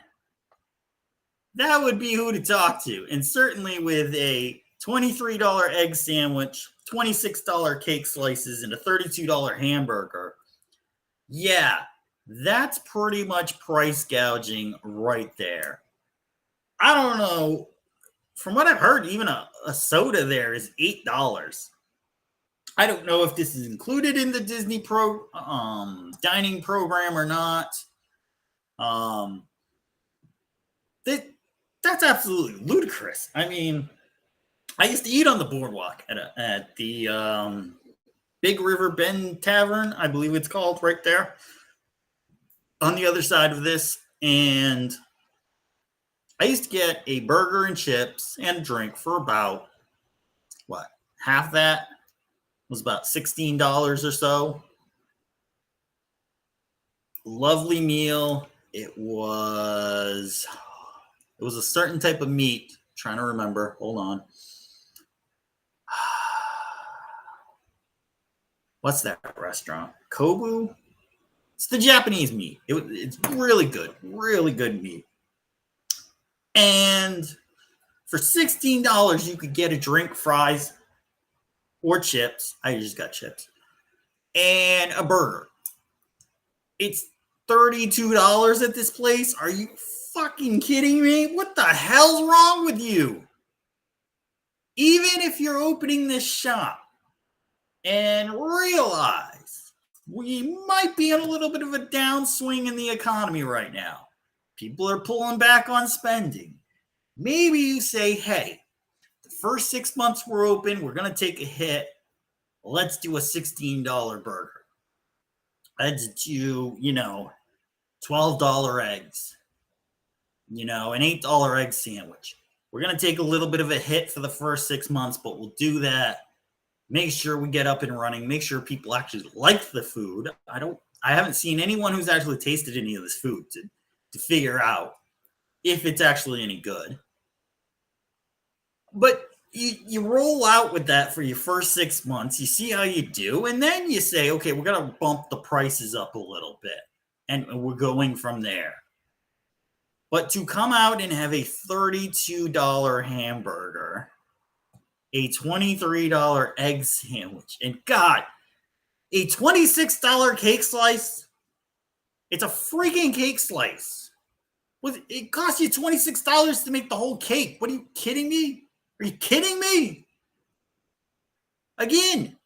that would be who to talk to. And certainly with a $23 egg sandwich, $26 cake slices, and a $32 hamburger, yeah, that's pretty much price gouging right there. I don't know. From what I've heard, even a soda there is $8. I don't know if this is included in the Disney dining program or not. That's absolutely ludicrous. I mean, I used to eat on the boardwalk at the Big River Bend Tavern, I believe it's called, right there on the other side of this. And I used to get a burger and chips and a drink for about, half that? Was about $16 or so. Lovely meal. It was a certain type of meat. I'm trying to remember. Hold on. What's that restaurant? Kobu? It's the Japanese meat. It's really good. Really good meat. And for $16, you could get a drink, fries, or chips. I just got chips. And a burger. It's $32 at this place. Are you fucking kidding me? What the hell's wrong with you? Even if you're opening this shop and realize we might be in a little bit of a downswing in the economy right now. People are pulling back on spending. Maybe you say, hey, the first 6 months we're open, we're going to take a hit. Let's do a $16 burger. Let's do, $12 eggs. An $8 egg sandwich. We're going to take a little bit of a hit for the first 6 months, but we'll do that. Make sure we get up and running. Make sure people actually like the food. I haven't seen anyone who's actually tasted any of this food to figure out if it's actually any good. But you roll out with that for your first 6 months. You see how you do, and then you say, okay, we're gonna bump the prices up a little bit, and we're going from there. But to come out and have a $32 hamburger, a $23 egg sandwich, and God, a $26 cake slice. It's a freaking cake slice. It costs you $26 to make the whole cake. What are you kidding me? Are you kidding me? Again,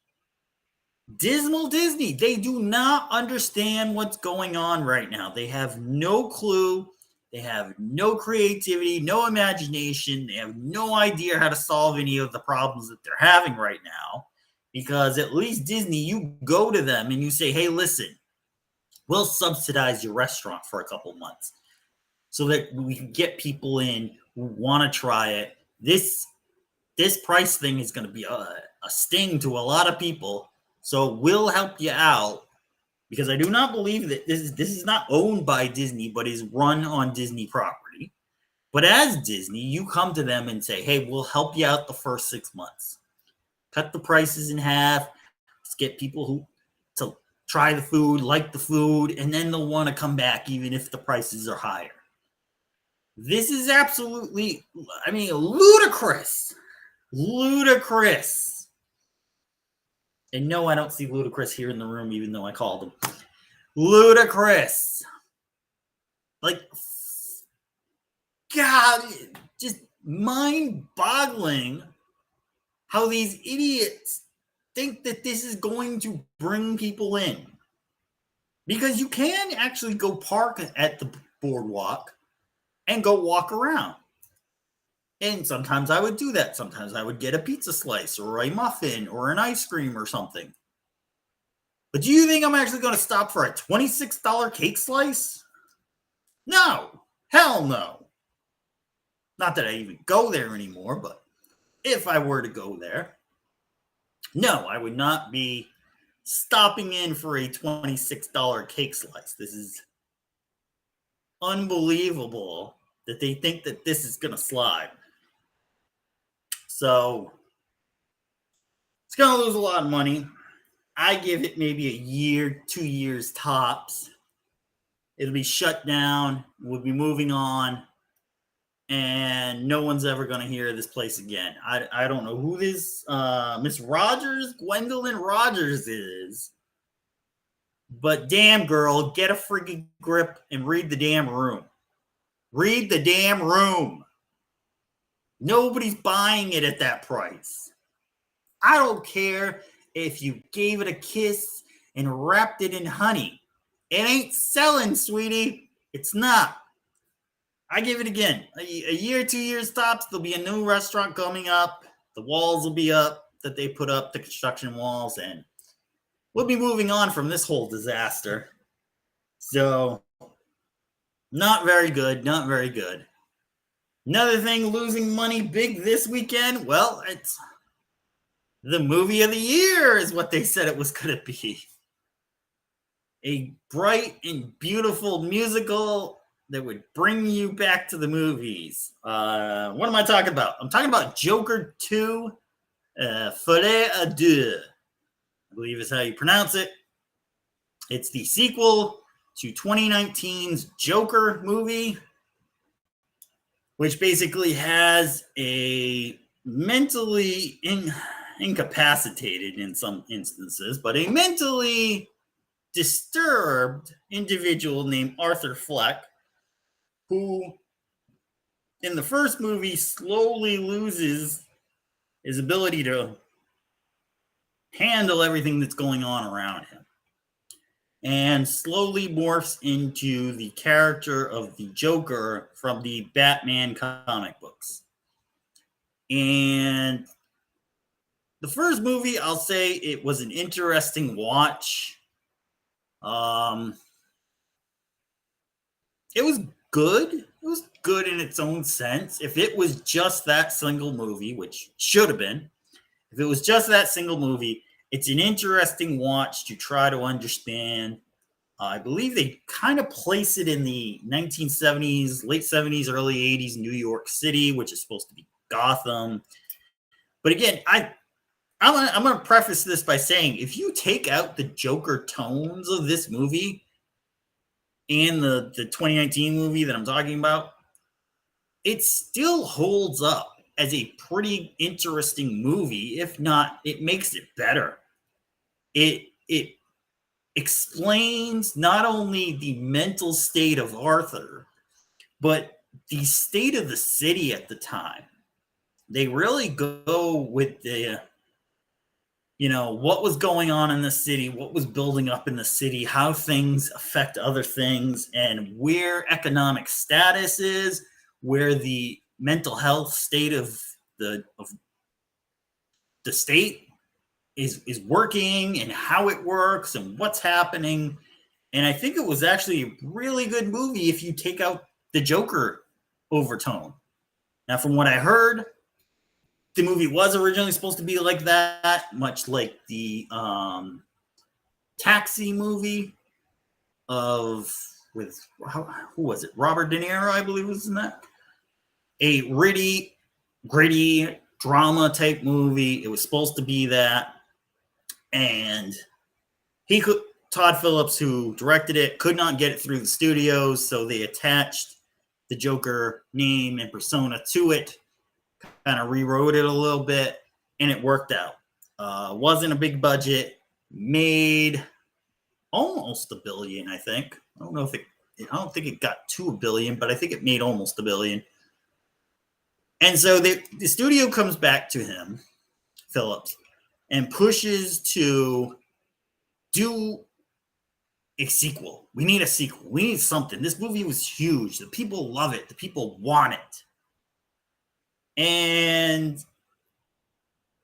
dismal Disney. They do not understand what's going on right now. They have no clue. They have no creativity, no imagination. They have no idea how to solve any of the problems that they're having right now. Because at least Disney, you go to them and you say, hey, listen, we'll subsidize your restaurant for a couple months so that we can get people in who want to try it. This price thing is going to be a sting to a lot of people. So we'll help you out, because I do not believe that this is not owned by Disney, but is run on Disney property. But as Disney, you come to them and say, hey, we'll help you out the first 6 months. Cut the prices in half. Let's get people to try the food, like the food, and then they'll want to come back even if the prices are higher. This is absolutely, ludicrous. Ludicrous. And no, I don't see Ludacris here in the room, even though I called him. Ludicrous. Like, God, just mind-boggling how these idiots think that this is going to bring people in. Because you can actually go park at the boardwalk and go walk around. And sometimes I would do that. Sometimes I would get a pizza slice or a muffin or an ice cream or something. But do you think I'm actually going to stop for a $26 cake slice? No. Hell no. Not that I even go there anymore, but if I were to go there, no, I would not be stopping in for a $26 cake slice. This is unbelievable that they think that this is going to slide. So it's going to lose a lot of money. I give it maybe a year, 2 years tops. It'll be shut down. We'll be moving on. And no one's ever going to hear of this place again. I don't know who this Miss Rogers, Gwendolyn Rogers is. But damn, girl, get a freaking grip and read the damn room. Read the damn room. Nobody's buying it at that price. I don't care if you gave it a kiss and wrapped it in honey. It ain't selling, sweetie. It's not. I give it again. A year, 2 years tops, there'll be a new restaurant coming up. The walls will be up that they put up, the construction walls, and we'll be moving on from this whole disaster. So, not very good. Not very good. Another thing losing money big this weekend, well, it's the movie of the year is what they said it was going to be. A bright and beautiful musical that would bring you back to the movies. What am I talking about? I'm talking about Joker 2, Folie à Deux, I believe is how you pronounce it. It's the sequel to 2019's Joker movie, which basically has a mentally incapacitated in some instances, but a mentally disturbed individual named Arthur Fleck, who in the first movie slowly loses his ability to handle everything that's going on around him and slowly morphs into the character of the Joker from the Batman comic books. And the first movie, I'll say it was an interesting watch. It was good. It was good in its own sense. If it was just that single movie, which should have been, if it was just that single movie, it's an interesting watch to try to understand. I believe they kind of place it in the 1970s, late 70s, early 80s New York City, which is supposed to be Gotham. But again, I'm going to preface this by saying if you take out the Joker tones of this movie and the 2019 movie that I'm talking about, it still holds up as a pretty interesting movie. If not, it makes it better. It explains not only the mental state of Arthur, but the state of the city at the time. They really go with the, what was going on in the city, what was building up in the city, how things affect other things, and where economic status is, where the mental health state of the state is working, and how it works, and what's happening. And I think it was actually a really good movie if you take out the Joker overtone. Now, from what I heard, the movie was originally supposed to be like that, much like the Taxi movie who was it? Robert De Niro, I believe, was in that. A gritty drama type movie. It was supposed to be that, and Todd Phillips, who directed it, could not get it through the studios, so they attached the Joker name and persona to it, kind of rewrote it a little bit, and it worked out. Wasn't a big budget, made almost $1 billion, I think. I don't think it got to $1 billion, but I think it made almost $1 billion. And so the studio comes back to him, Phillips, and pushes to do a sequel. We need a sequel. We need something. This movie was huge. The people love it. The people want it. And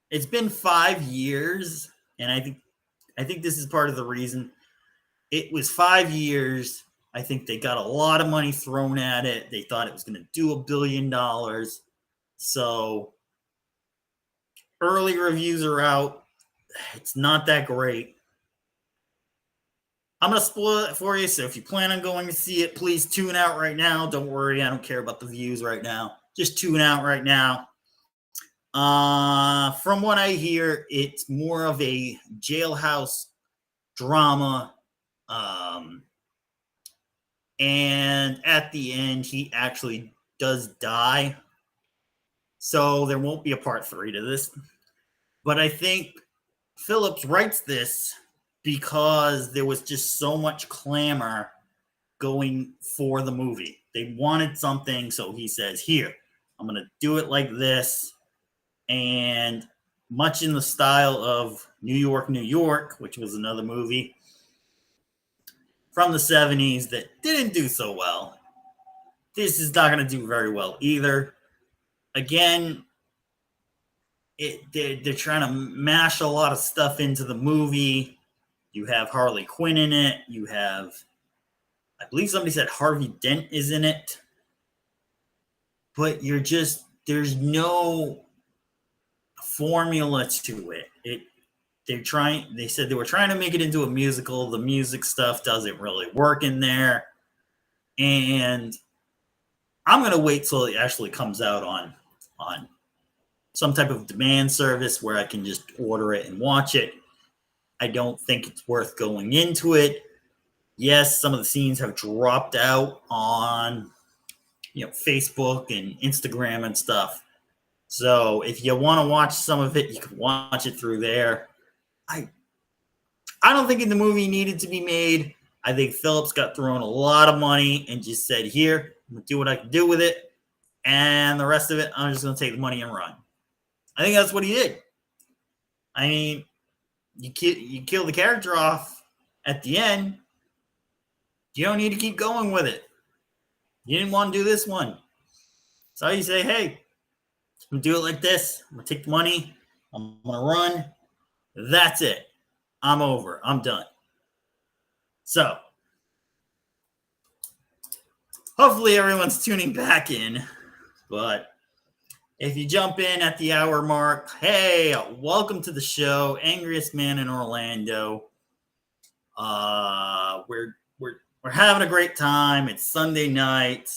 it's been 5 years, and I think this is part of the reason. It was 5 years. I think they got a lot of money thrown at it. They thought it was going to do $1 billion. So early reviews are out. It's not that great. I'm going to spoil it for you. So if you plan on going to see it, please tune out right now. Don't worry. I don't care about the views right now. Just tune out right now. From what I hear, it's more of a jailhouse drama. And at the end, he actually does die. So there won't be a part 3 to this. But I think Phillips writes this because there was just so much clamor going for the movie. They wanted something, so he says, here, I'm going to do it like this. And much in the style of New York, New York, which was another movie from the 70s that didn't do so well. This is not going to do very well either. Again, they're trying to mash a lot of stuff into the movie. You have Harley Quinn in it. You have, I believe somebody said Harvey Dent is in it. But there's no formula to it. They said they were trying to make it into a musical. The music stuff doesn't really work in there. And I'm going to wait till it actually comes out on some type of demand service where I can just order it and watch it. I don't think it's worth going into it. Yes, some of the scenes have dropped out on Facebook and Instagram and stuff. So if you want to watch some of it, you can watch it through there. I don't think the movie needed to be made. I think Phillips got thrown a lot of money and just said, here, I'm going to do what I can do with it. And the rest of it, I'm just going to take the money and run. I think that's what he did. I mean, you kill the character off at the end. You don't need to keep going with it. You didn't want to do this one. So you say, hey, I'm going to do it like this. I'm going to take the money. I'm going to run. That's it. I'm over. I'm done. So hopefully everyone's tuning back in. But if you jump in at the hour mark, hey, welcome to the show, Angriest Man in Orlando. We're having a great time. It's Sunday night.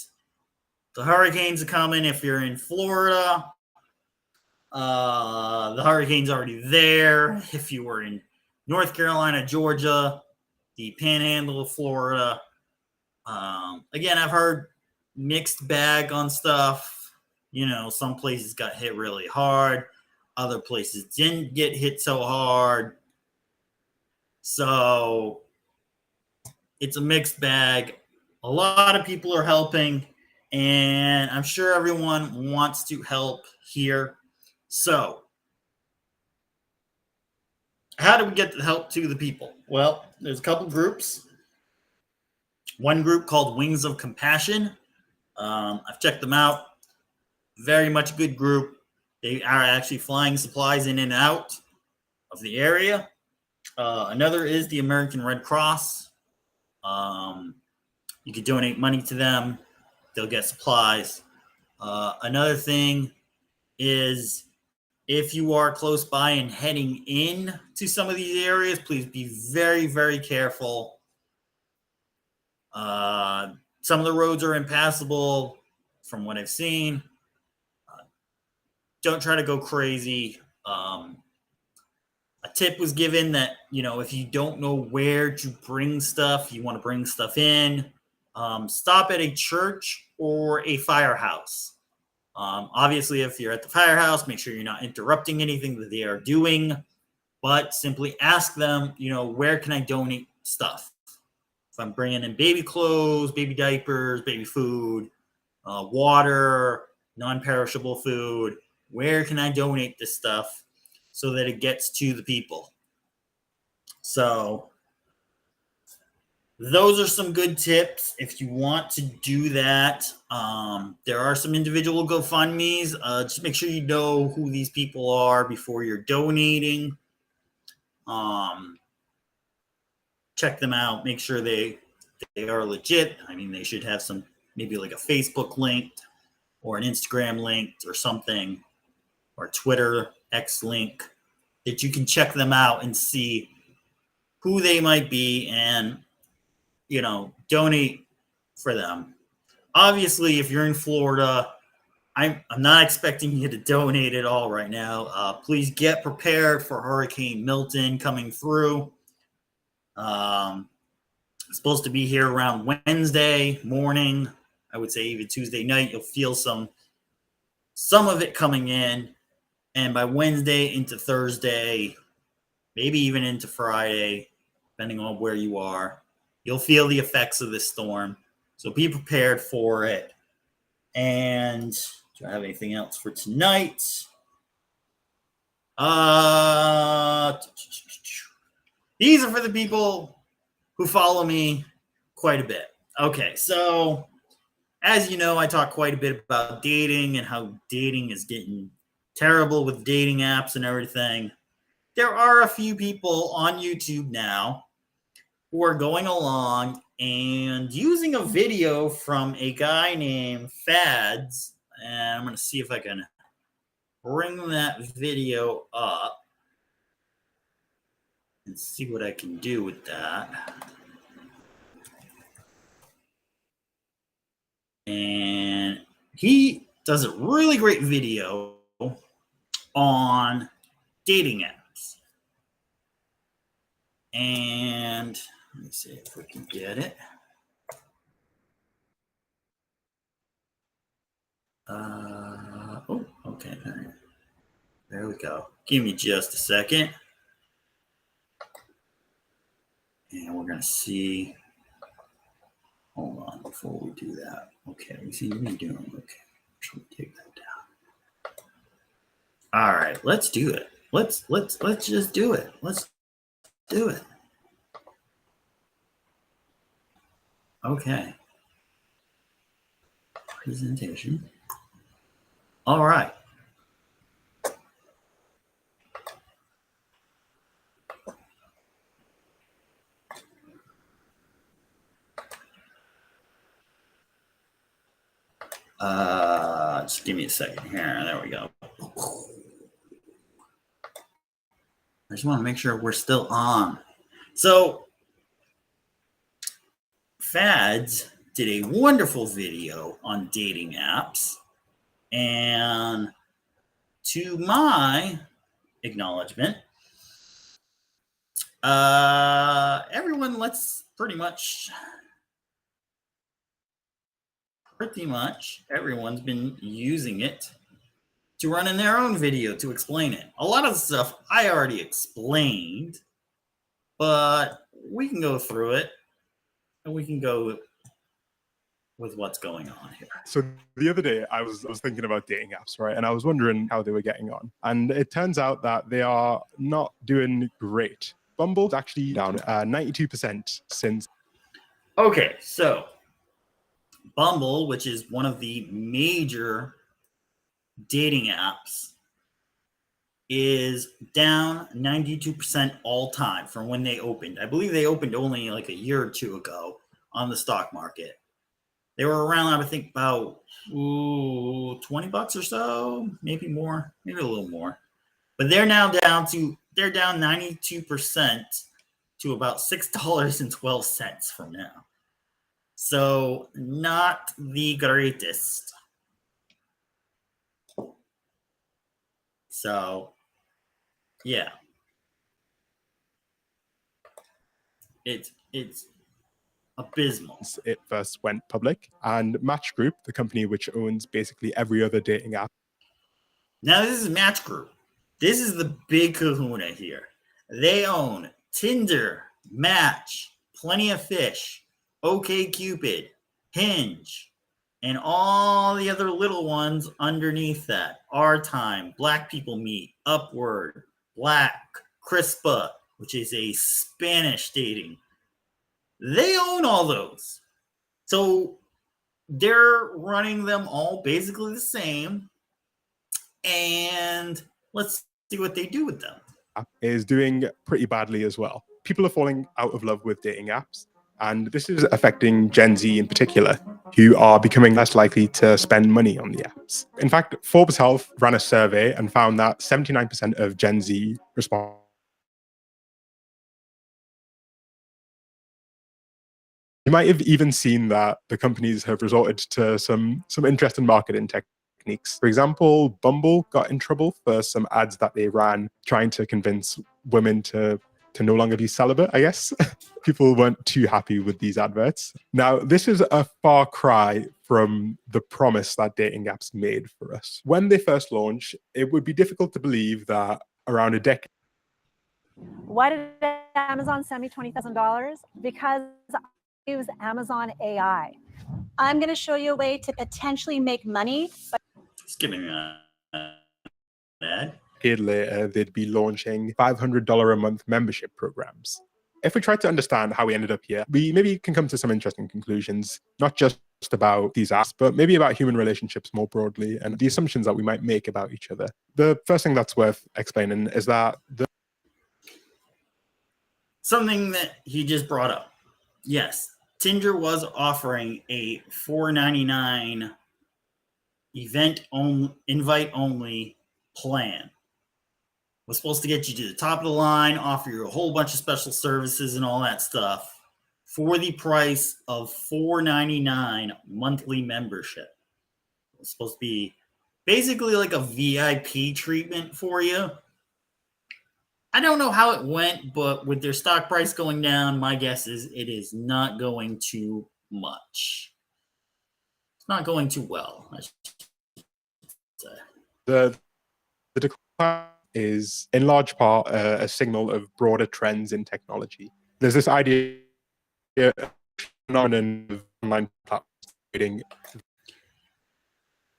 The hurricanes are coming if you're in Florida. The hurricane's already there. If you were in North Carolina, Georgia, the Panhandle of Florida. Again, I've heard mixed bag on stuff. You know, some places got hit really hard, other places didn't get hit so hard. So it's a mixed bag. A lot of people are helping, and I'm sure everyone wants to help here. So, how do we get the help to the people? Well, there's a couple groups. One group called Wings of Compassion. I've checked them out. Very much a good group. They are actually flying supplies in and out of the area. Another is the American Red Cross. You could donate money to them. They'll get supplies. Another thing is if you are close by and heading in to some of these areas, please be very, very careful. Some of the roads are impassable from what I've seen. Don't try to go crazy. A tip was given that, you know, if you don't know where to bring stuff, you want to bring stuff in, stop at a church or a firehouse. Obviously, if you're at the firehouse, make sure you're not interrupting anything that they are doing, but simply ask them, you know, where can I donate stuff? If I'm bringing in baby clothes, baby diapers, baby food, water, non-perishable food, where can I donate this stuff so that it gets to the people? So those are some good tips if you want to do that. There are some individual GoFundMe's. Just make sure you know who these people are before you're donating. Check them out. Make sure they are legit. I mean, they should have some, maybe like a Facebook link or an Instagram link or something, or Twitter X link that you can check them out and see who they might be and, you know, donate for them. Obviously, if you're in Florida, I'm not expecting you to donate at all right now. Please get prepared for Hurricane Milton coming through. It's supposed to be here around Wednesday morning. I would say even Tuesday night, you'll feel some of it coming in. And by Wednesday into Thursday, maybe even into Friday, depending on where you are, you'll feel the effects of this storm. So be prepared for it. And do I have anything else for tonight? These are for the people who follow me quite a bit. Okay, so as you know, I talk quite a bit about dating and how dating is getting terrible with dating apps and everything. There are a few people on YouTube now who are going along and using a video from a guy named Fads. And I'm going to see if I can bring that video up and see what I can do with that. And he does a really great video on dating apps. And let me see if we can get it. Oh, okay. There we go. Give me just a second. And we're going to see. Hold on before we do that. Okay, we seem to be doing okay. Should we take that down? All right, let's do it. Let's just do it. Let's do it. Okay. Presentation. All right. Just give me a second here. There we go. I just want to make sure we're still on. So, Fads did a wonderful video on dating apps. And to my acknowledgement, everyone, let's pretty much everyone's been using it to run in their own video to explain it. A lot of the stuff I already explained, but we can go through it and we can go with what's going on here. So the other day I was thinking about dating apps, right? And I was wondering how they were getting on. And it turns out that they are not doing great. Bumble's actually down 92% since. Okay, so Bumble, which is one of the major dating apps, is down 92% all time from when they opened. I believe they opened only like a year or two ago on the stock market. They were around, I think, about $20 or so, maybe more, maybe a little more. But they're now down 92% to about $6.12 from now. So not the greatest. So yeah. It's abysmal. It first went public, and Match Group, the company which owns basically every other dating app. Now this is Match Group. This is the big kahuna here. They own Tinder, Match, Plenty of Fish, OkCupid, Hinge, and all the other little ones underneath that. Our Time, Black People Meet, Upward, Black, Crispa, which is a Spanish dating. They own all those. So they're running them all basically the same. And let's see what they do with them. Is doing pretty badly as well. People are falling out of love with dating apps. And this is affecting Gen Z in particular, who are becoming less likely to spend money on the apps. In fact, Forbes Health ran a survey and found that 79% of Gen Z respond. You might have even seen that the companies have resorted to some interesting marketing techniques. For example, Bumble got in trouble for some ads that they ran trying to convince women to no longer be celibate, I guess. People weren't too happy with these adverts. Now, this is a far cry from the promise that dating apps made for us. When they first launched, it would be difficult to believe that around a decade. Why did Amazon send me $20,000? Because I use Amazon AI. I'm going to show you a way to potentially make money. Just give me that. Later, they'd be launching $500 a month membership programs. If we try to understand how we ended up here, we maybe can come to some interesting conclusions, not just about these apps, but maybe about human relationships more broadly and the assumptions that we might make about each other. The first thing that's worth explaining is that something that he just brought up. Yes, Tinder was offering a $4.99 invite only plan. Was supposed to get you to the top of the line, offer you a whole bunch of special services and all that stuff for the price of $4.99 monthly membership. It was supposed to be basically like a VIP treatment for you. I don't know how it went, but with their stock price going down, my guess is it is not going too much. It's not going too well, I should say. The decline is in large part a signal of broader trends in technology. There's this idea of phenomenon of online platforms trading.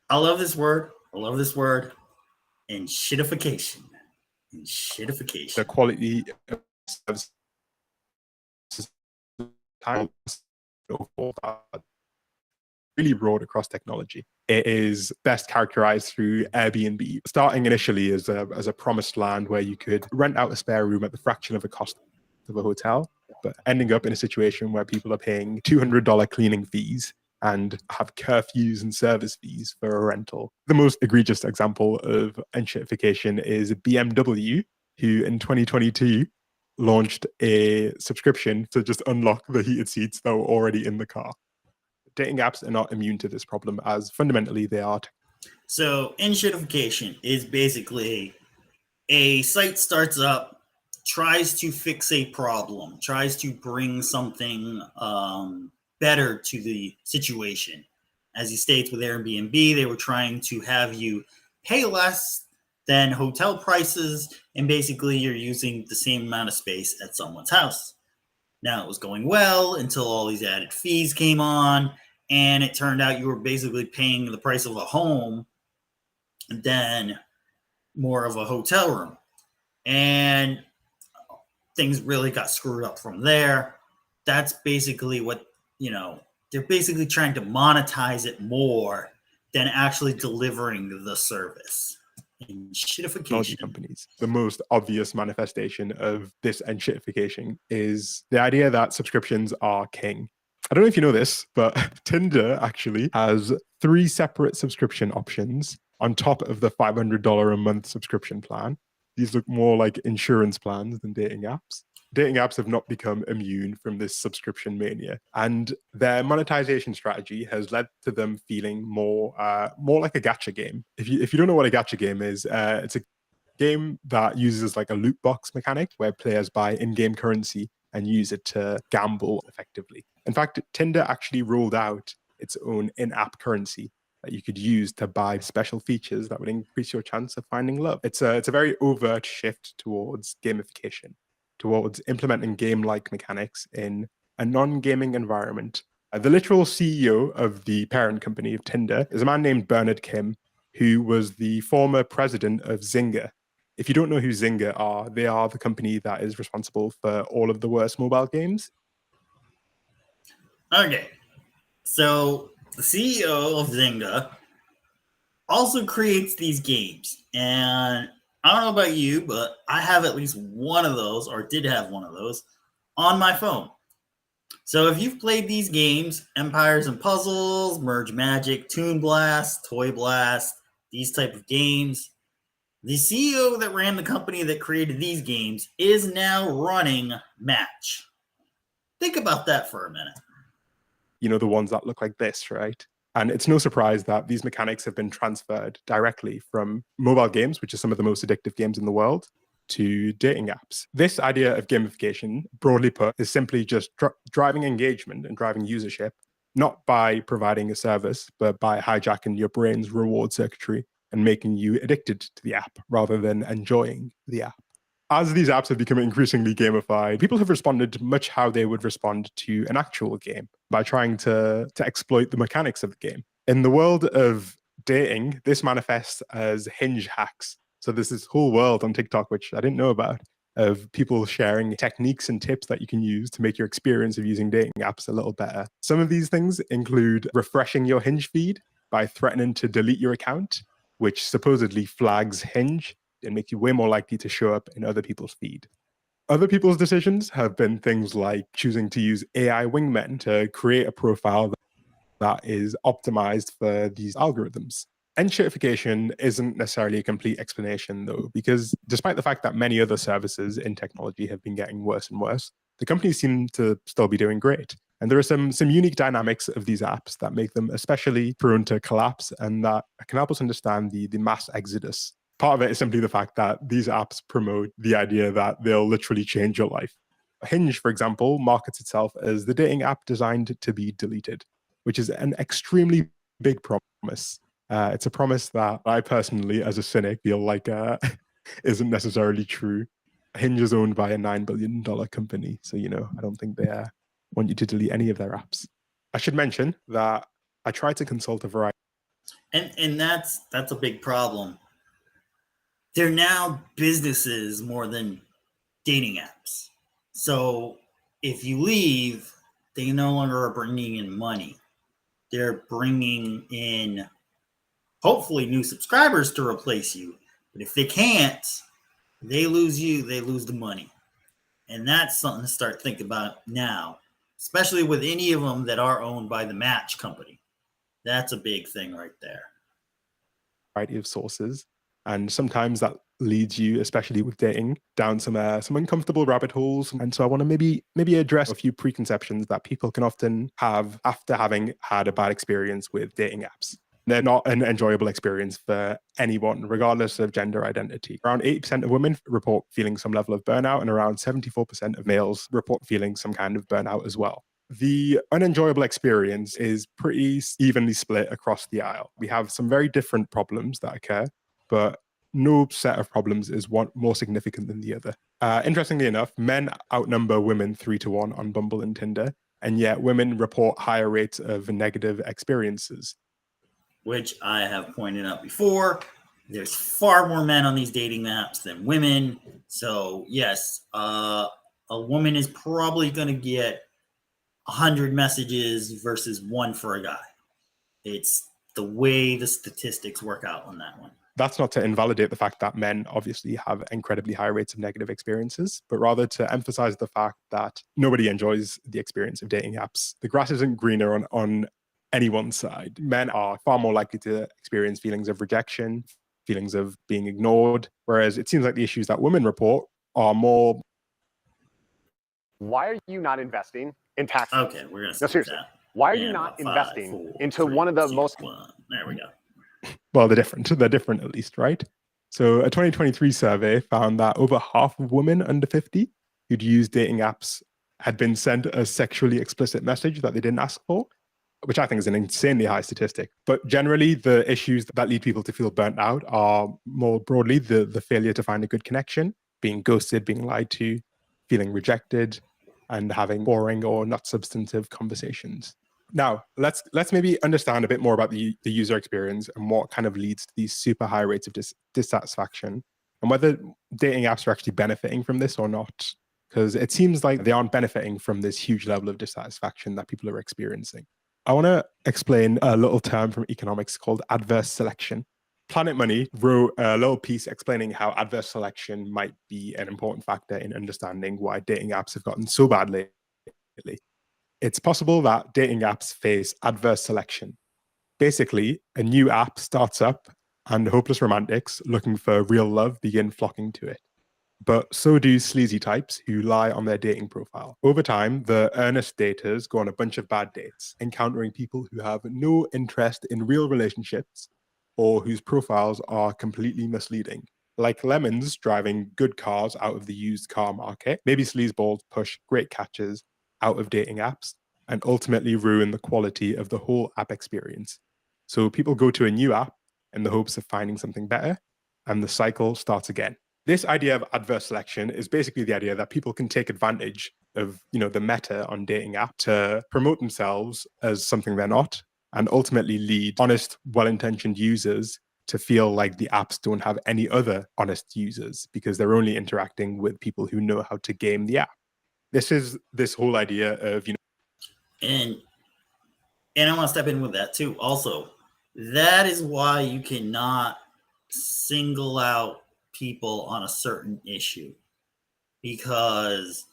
I love this word. And shitification. The quality of really broad across technology. It is best characterized through Airbnb, starting initially as a promised land where you could rent out a spare room at the fraction of the cost of a hotel, but ending up in a situation where people are paying $200 cleaning fees and have curfews and service fees for a rental. The most egregious example of enshittification is BMW, who in 2022 launched a subscription to just unlock the heated seats that were already in the car. Dating apps are not immune to this problem, as fundamentally they are So enshittification is basically a site starts up, tries to fix a problem, tries to bring something better to the situation. As he states with Airbnb, they were trying to have you pay less than hotel prices, and basically you're using the same amount of space at someone's house. Now, it was going well until all these added fees came on, and it turned out you were basically paying the price of a home than more of a hotel room. And things really got screwed up from there. That's basically what, they're basically trying to monetize it more than actually delivering the service. And Technology shitification. companies. The most obvious manifestation of this enshittification is the idea that subscriptions are king. I don't know if you know this, but Tinder actually has 3 separate subscription options on top of the $500 a month subscription plan. These look more like insurance plans than dating apps. Dating apps have not become immune from this subscription mania, and their monetization strategy has led to them feeling more like a gacha game. If you don't know what a gacha game is, it's a game that uses like a loot box mechanic where players buy in-game currency and use it to gamble effectively. In fact, Tinder actually rolled out its own in-app currency that you could use to buy special features that would increase your chance of finding love. It's a very overt shift towards gamification, towards implementing game-like mechanics in a non-gaming environment. The literal CEO of the parent company of Tinder is a man named Bernard Kim, who was the former president of Zynga. If you don't know who Zynga are, they are the company that is responsible for all of the worst mobile games. Okay, so the CEO of Zynga also creates these games, and I don't know about you, but I have at least one of those, or did have one of those, on my phone. So if you've played these games, Empires and Puzzles, Merge Magic, Toon Blast, Toy Blast, these type of games, the CEO that ran the company that created these games is now running Match. Think about that for a minute. You know, the ones that look like this, right? And it's no surprise that these mechanics have been transferred directly from mobile games, which are some of the most addictive games in the world, to dating apps. This idea of gamification, broadly put, is simply just driving engagement and driving usership, not by providing a service, but by hijacking your brain's reward circuitry and making you addicted to the app rather than enjoying the app. As these apps have become increasingly gamified, people have responded much how they would respond to an actual game by trying to exploit the mechanics of the game. In the world of dating, this manifests as hinge hacks. So there's this whole world on TikTok, which I didn't know about, of people sharing techniques and tips that you can use to make your experience of using dating apps a little better. Some of these things include refreshing your Hinge feed by threatening to delete your account, which supposedly flags Hinge and makes you way more likely to show up in other people's feed. Other people's decisions have been things like choosing to use AI wingmen to create a profile that is optimized for these algorithms. Enshittification isn't necessarily a complete explanation, though, because despite the fact that many other services in technology have been getting worse and worse, the companies seem to still be doing great. And there are some unique dynamics of these apps that make them especially prone to collapse and that can help us understand the mass exodus. Part of it is simply the fact that these apps promote the idea that they'll literally change your life. Hinge, for example, markets itself as the dating app designed to be deleted, which is an extremely big promise. It's a promise that I personally, as a cynic, feel like isn't necessarily true. Hinge is owned by a $9 billion company, so I don't think they want you to delete any of their apps. I should mention that I tried to consult a variety. And that's a big problem. They're now businesses more than dating apps. So if you leave, they no longer are bringing in money. They're bringing in, hopefully, new subscribers to replace you. But if they can't, they lose you, they lose the money. And that's something to start thinking about now, especially with any of them that are owned by the Match company. That's a big thing right there. Variety of sources. And sometimes that leads you, especially with dating, down some uncomfortable rabbit holes. And so I want to maybe address a few preconceptions that people can often have after having had a bad experience with dating apps. They're not an enjoyable experience for anyone, regardless of gender identity. Around 80% of women report feeling some level of burnout, and around 74% of males report feeling some kind of burnout as well. The unenjoyable experience is pretty evenly split across the aisle. We have some very different problems that occur, but no set of problems is one more significant than the other. Interestingly enough, men outnumber women 3-1 on Bumble and Tinder, and yet women report higher rates of negative experiences. Which I have pointed out before. There's far more men on these dating apps than women. So yes, a woman is probably going to get 100 messages versus one for a guy. It's the way the statistics work out on that one. That's not to invalidate the fact that men obviously have incredibly high rates of negative experiences, but rather to emphasize the fact that nobody enjoys the experience of dating apps. The grass isn't greener on anyone's side. Men are far more likely to experience feelings of rejection, feelings of being ignored, whereas it seems like the issues that women report are more. Why are you not investing in taxes? Okay, we're going to No, seriously. that. Why are you not investing into one of the most... There we go. Well, they're different. They're different at least, right? So a 2023 survey found that over half of women under 50 who'd used dating apps had been sent a sexually explicit message that they didn't ask for, which I think is an insanely high statistic. But generally, the issues that lead people to feel burnt out are more broadly the failure to find a good connection, being ghosted, being lied to, feeling rejected, and having boring or not substantive conversations. Now, let's maybe understand a bit more about the user experience and what kind of leads to these super high rates of dissatisfaction, and whether dating apps are actually benefiting from this or not, because it seems like they aren't benefiting from this huge level of dissatisfaction that people are experiencing. I want to explain a little term from economics called adverse selection. Planet Money wrote a little piece explaining how adverse selection might be an important factor in understanding why dating apps have gotten so bad lately. It's possible that dating apps face adverse selection. Basically, a new app starts up and hopeless romantics looking for real love begin flocking to it. But so do sleazy types who lie on their dating profile. Over time, the earnest daters go on a bunch of bad dates, encountering people who have no interest in real relationships or whose profiles are completely misleading. Like lemons driving good cars out of the used car market, maybe sleazeballs push great catches out of dating apps and ultimately ruin the quality of the whole app experience. So people go to a new app in the hopes of finding something better, and the cycle starts again. This idea of adverse selection is basically the idea that people can take advantage of, the meta on dating app to promote themselves as something they're not, and ultimately lead honest, well-intentioned users to feel like the apps don't have any other honest users because they're only interacting with people who know how to game the app. This is this whole idea of, And I want to step in with that too. Also, that is why you cannot single out people on a certain issue, because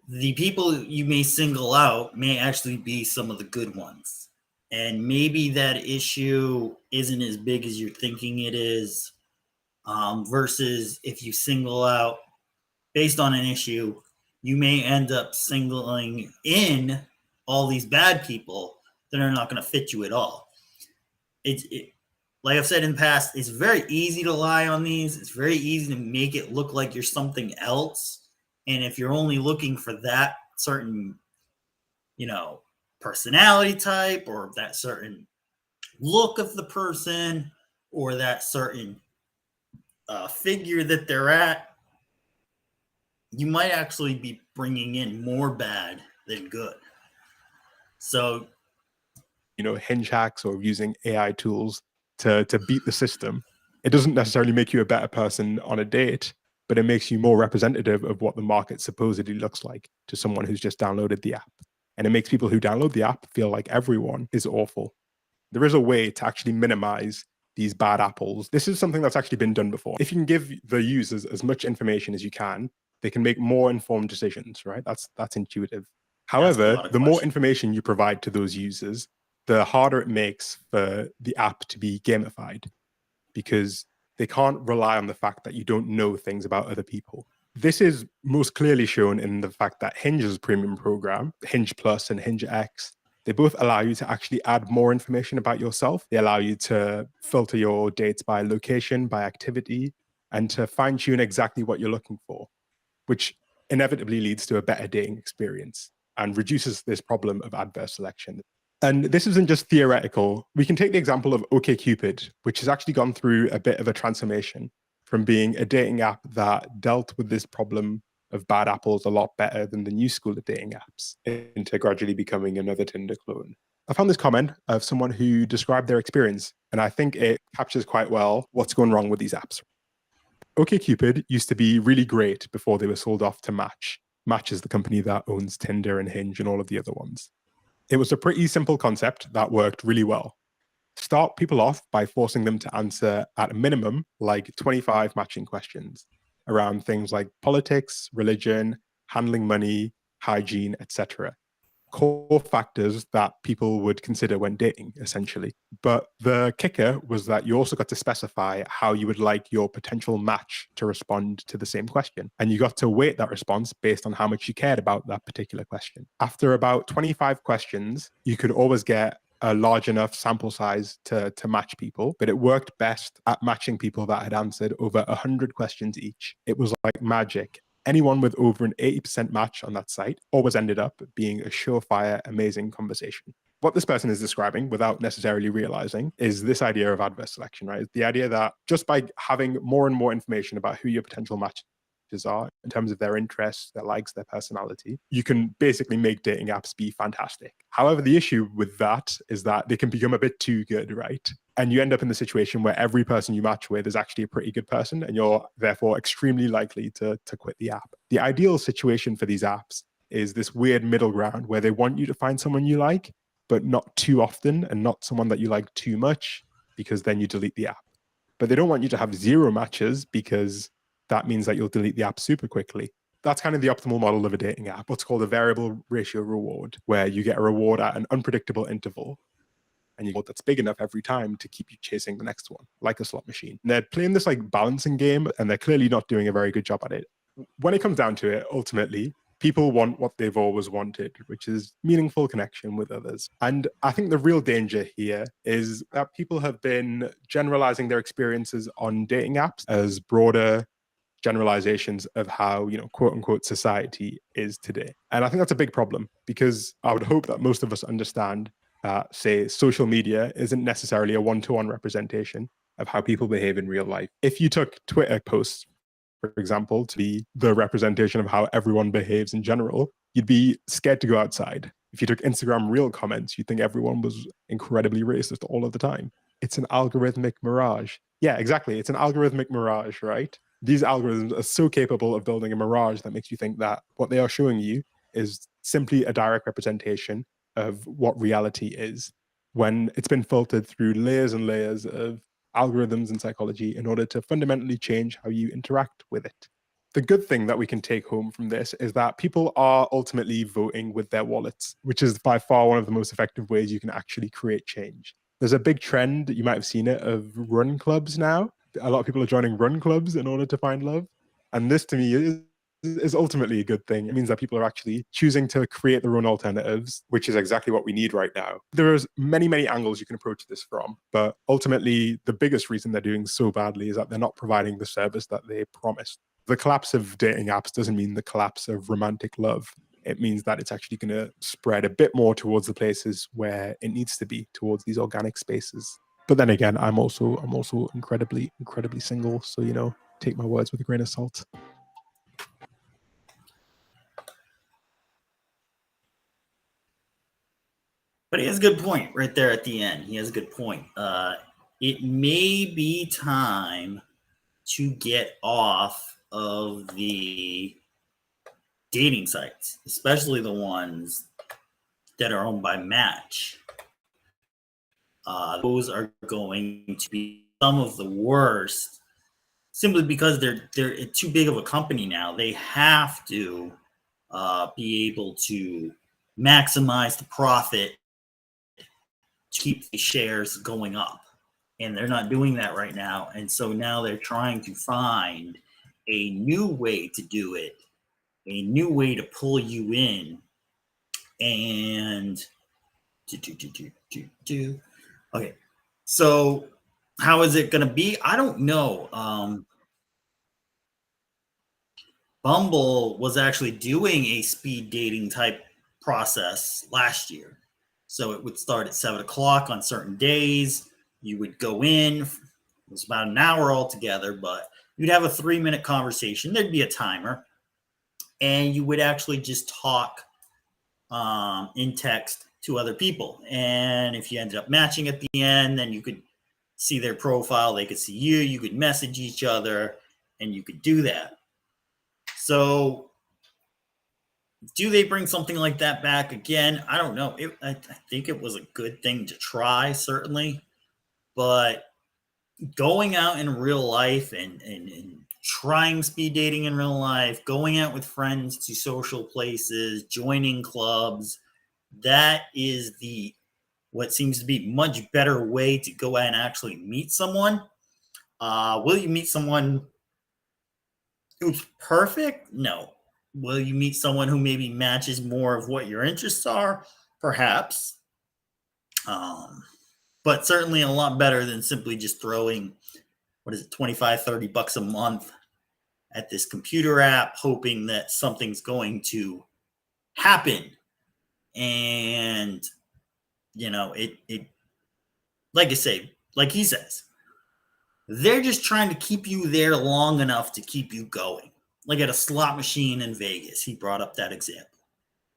the people you may single out may actually be some of the good ones. And maybe that issue isn't as big as you're thinking it is, versus if you single out based on an issue, you may end up singling in all these bad people that are not going to fit you at all. Like I've said in the past, it's very easy to lie on these. It's very easy to make it look like you're something else. And if you're only looking for that certain, personality type or that certain look of the person or that certain figure that they're at, you might actually be bringing in more bad than good. So, hinge hacks or using AI tools to beat the system, it doesn't necessarily make you a better person on a date, but it makes you more representative of what the market supposedly looks like to someone who's just downloaded the app. And it makes people who download the app feel like everyone is awful. There is a way to actually minimize these bad apples. This is something that's actually been done before. If you can give the users as much information as you can, they can make more informed decisions, right? That's intuitive. However, the more information you provide to those users, the harder it makes for the app to be gamified, because they can't rely on the fact that you don't know things about other people. This is most clearly shown in the fact that Hinge's premium program, Hinge Plus and Hinge X, They both allow you to actually add more information about yourself. They allow you to filter your dates by location, by activity, and to fine tune exactly what you're looking for, which inevitably leads to a better dating experience and reduces this problem of adverse selection. And this isn't just theoretical. We can take the example of OkCupid, which has actually gone through a bit of a transformation from being a dating app that dealt with this problem of bad apples a lot better than the new school of dating apps into gradually becoming another Tinder clone. I found this comment of someone who described their experience, and I think it captures quite well what's going wrong with these apps. OkCupid used to be really great before they were sold off to Match. Match is the company that owns Tinder and Hinge and all of the other ones. It was a pretty simple concept that worked really well. Start people off by forcing them to answer at a minimum like 25 matching questions around things like politics, religion, handling money, hygiene, etc. Core factors that people would consider when dating, essentially. But the kicker was that you also got to specify how you would like your potential match to respond to the same question. And you got to weight that response based on how much you cared about that particular question. After about 25 questions, you could always get a large enough sample size to match people, but it worked best at matching people that had answered over 100 questions each. It was like magic. Anyone with over an 80% match on that site always ended up being a surefire, amazing conversation. What this person is describing, without necessarily realizing, is this idea of adverse selection, right? The idea that just by having more and more information about who your potential matches are in terms of their interests, their likes, their personality, you can basically make dating apps be fantastic. However, the issue with that is that they can become a bit too good, right? And you end up in the situation where every person you match with is actually a pretty good person, and you're therefore extremely likely to quit the app. The ideal situation for these apps is this weird middle ground where they want you to find someone you like, but not too often and not someone that you like too much, because then you delete the app. But they don't want you to have zero matches because that means that you'll delete the app super quickly. That's kind of the optimal model of a dating app, what's called a variable ratio reward, where you get a reward at an unpredictable interval and you that's big enough every time to keep you chasing the next one, like a slot machine. And they're playing this like balancing game, and they're clearly not doing a very good job at it. When it comes down to it, ultimately, people want what they've always wanted, which is meaningful connection with others. And I think the real danger here is that people have been generalizing their experiences on dating apps as broader generalizations of how, quote unquote, society is today. And I think that's a big problem, because I would hope that most of us understand that, say, social media isn't necessarily a one-to-one representation of how people behave in real life. If you took Twitter posts, for example, to be the representation of how everyone behaves in general, you'd be scared to go outside. If you took Instagram Reel comments, you'd think everyone was incredibly racist all of the time. It's an algorithmic mirage. Yeah, exactly. It's an algorithmic mirage, right? These algorithms are so capable of building a mirage that makes you think that what they are showing you is simply a direct representation of what reality is, when it's been filtered through layers and layers of algorithms and psychology in order to fundamentally change how you interact with it. The good thing that we can take home from this is that people are ultimately voting with their wallets, which is by far one of the most effective ways you can actually create change. There's a big trend, you might have seen it, of run clubs now. A lot of people are joining run clubs in order to find love. And this, to me, is ultimately a good thing. It means that people are actually choosing to create their own alternatives, which is exactly what we need right now. There's many, many angles you can approach this from, but ultimately, the biggest reason they're doing so badly is that they're not providing the service that they promised. The collapse of dating apps doesn't mean the collapse of romantic love. It means that it's actually going to spread a bit more towards the places where it needs to be, towards these organic spaces. But then again, I'm also incredibly single. So, take my words with a grain of salt. But he has a good point right there at the end. He has a good point. It may be time to get off of the dating sites, especially the ones that are owned by Match. Those are going to be some of the worst, simply because they're too big of a company now. They have to be able to maximize the profit to keep the shares going up, and they're not doing that right now. And so now they're trying to find a new way to do it, a new way to pull you in, and Okay, so how is it going to be? I don't know. Bumble was actually doing a speed dating type process last year. So it would start at 7 o'clock on certain days. You would go in, it was about an hour altogether, but you'd have a 3-minute conversation. There'd be a timer, and you would actually just talk in text to other people. And if you ended up matching at the end, then you could see their profile, they could see you, you could message each other, and you could do that. So do they bring something like that back again? I don't know. I think it was a good thing to try, certainly. But going out in real life and trying speed dating in real life, going out with friends to social places, joining clubs, that is what seems to be much better way to go out and actually meet someone. Will you meet someone who's perfect? No. Will you meet someone who maybe matches more of what your interests are? Perhaps. But certainly a lot better than simply just throwing, what is it, 25, $30 a month at this computer app, hoping that something's going to happen. And, it like I say, like he says, they're just trying to keep you there long enough to keep you going. Like at a slot machine in Vegas, he brought up that example.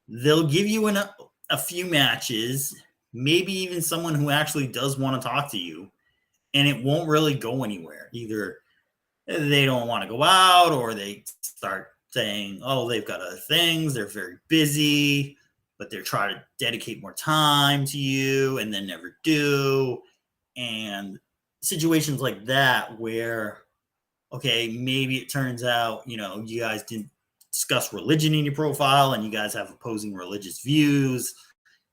They'll give you a few matches, maybe even someone who actually does want to talk to you, and it won't really go anywhere. Either they don't want to go out, or they start saying, oh, they've got other things, they're very busy, but they're trying to dedicate more time to you and then never do. And situations like that where, okay, maybe it turns out, you guys didn't discuss religion in your profile and you guys have opposing religious views,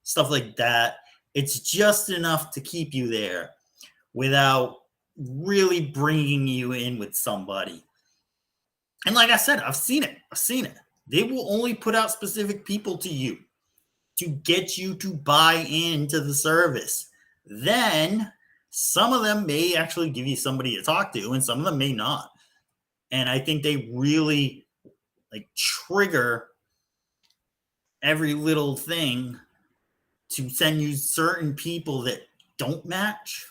stuff like that. It's just enough to keep you there without really bringing you in with somebody. And like I said, I've seen it. They will only put out specific people to you to get you to buy into the service. Then some of them may actually give you somebody to talk to, and some of them may not. And I think they really trigger every little thing to send you certain people that don't match.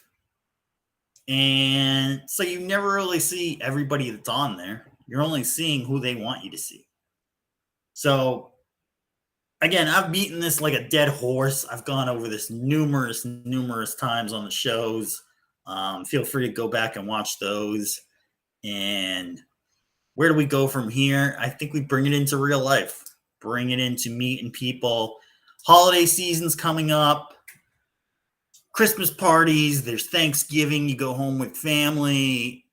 And so you never really see everybody that's on there. You're only seeing who they want you to see. So again, I've beaten this like a dead horse. I've gone over this numerous times on the shows. Feel free to go back and watch those. And where do we go from here? I think we bring it into real life, bring it into meeting people. Holiday season's coming up, Christmas parties, there's Thanksgiving, you go home with family.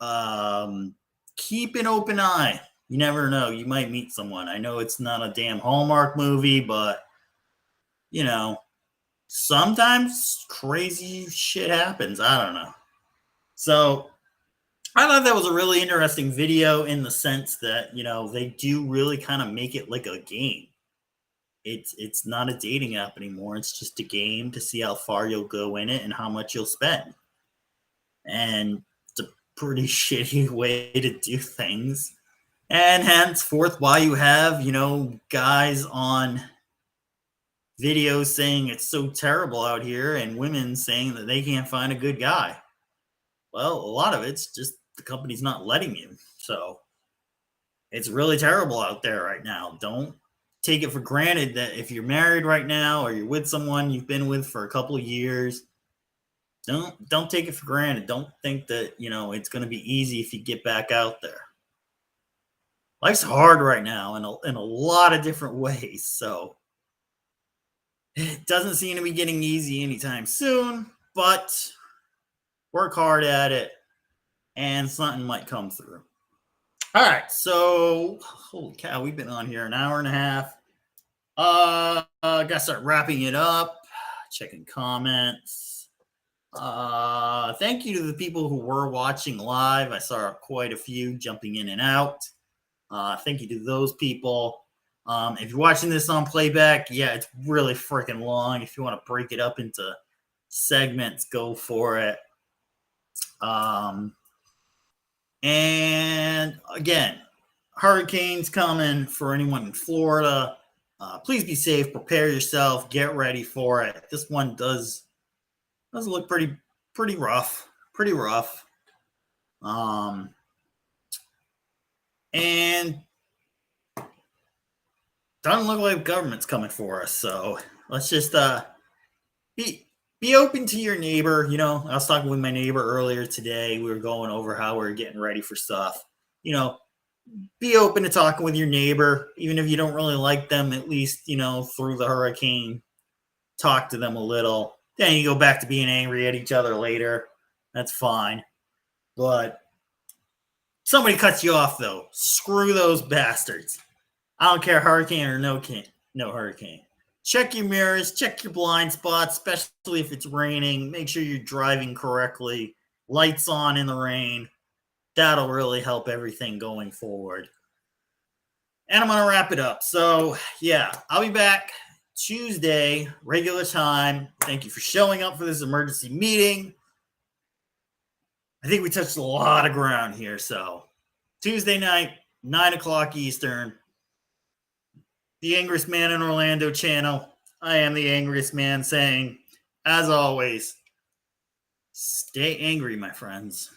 Keep an open eye. You never know. You might meet someone. I know it's not a damn Hallmark movie, but, sometimes crazy shit happens. I don't know. So I thought that was a really interesting video in the sense that, they do really kind of make it like a game. It's not a dating app anymore. It's just a game to see how far you'll go in it and how much you'll spend. And it's a pretty shitty way to do things. And henceforth, why you have, guys on videos saying it's so terrible out here and women saying that they can't find a good guy. Well, a lot of it's just the company's not letting you. So it's really terrible out there right now. Don't take it for granted that if you're married right now or you're with someone you've been with for a couple of years, don't take it for granted. Don't think that, it's going to be easy if you get back out there. Life's hard right now in a lot of different ways. So it doesn't seem to be getting easy anytime soon, but work hard at it and something might come through. All right, so holy cow, we've been on here an hour and a half. Gotta start wrapping it up, checking comments. Thank you to the people who were watching live. I saw quite a few jumping in and out. Thank you to those people. If you're watching this on playback, yeah, it's really freaking long. If you want to break it up into segments, go for it. And again, hurricanes coming for anyone in Florida. Please be safe, prepare yourself, get ready for it. This one does look pretty rough. And doesn't look like the government's coming for us. So let's just be open to your neighbor. You know, I was talking with my neighbor earlier today. We were going over how we are getting ready for stuff. You know, be open to talking with your neighbor, even if you don't really like them. At least, you know, through the hurricane, talk to them a little. Then you go back to being angry at each other later. That's fine. But somebody cuts you off, though. Screw those bastards. I don't care, hurricane or no hurricane. Check your mirrors, check your blind spots, especially if it's raining. Make sure you're driving correctly. Lights on in the rain. That'll really help everything going forward. And I'm going to wrap it up. So, yeah, I'll be back Tuesday, regular time. Thank you for showing up for this emergency meeting. I think we touched a lot of ground here. So, Tuesday night, 9 o'clock Eastern. The Angriest Man in Orlando channel. I am the Angriest Man saying, as always, stay angry, my friends.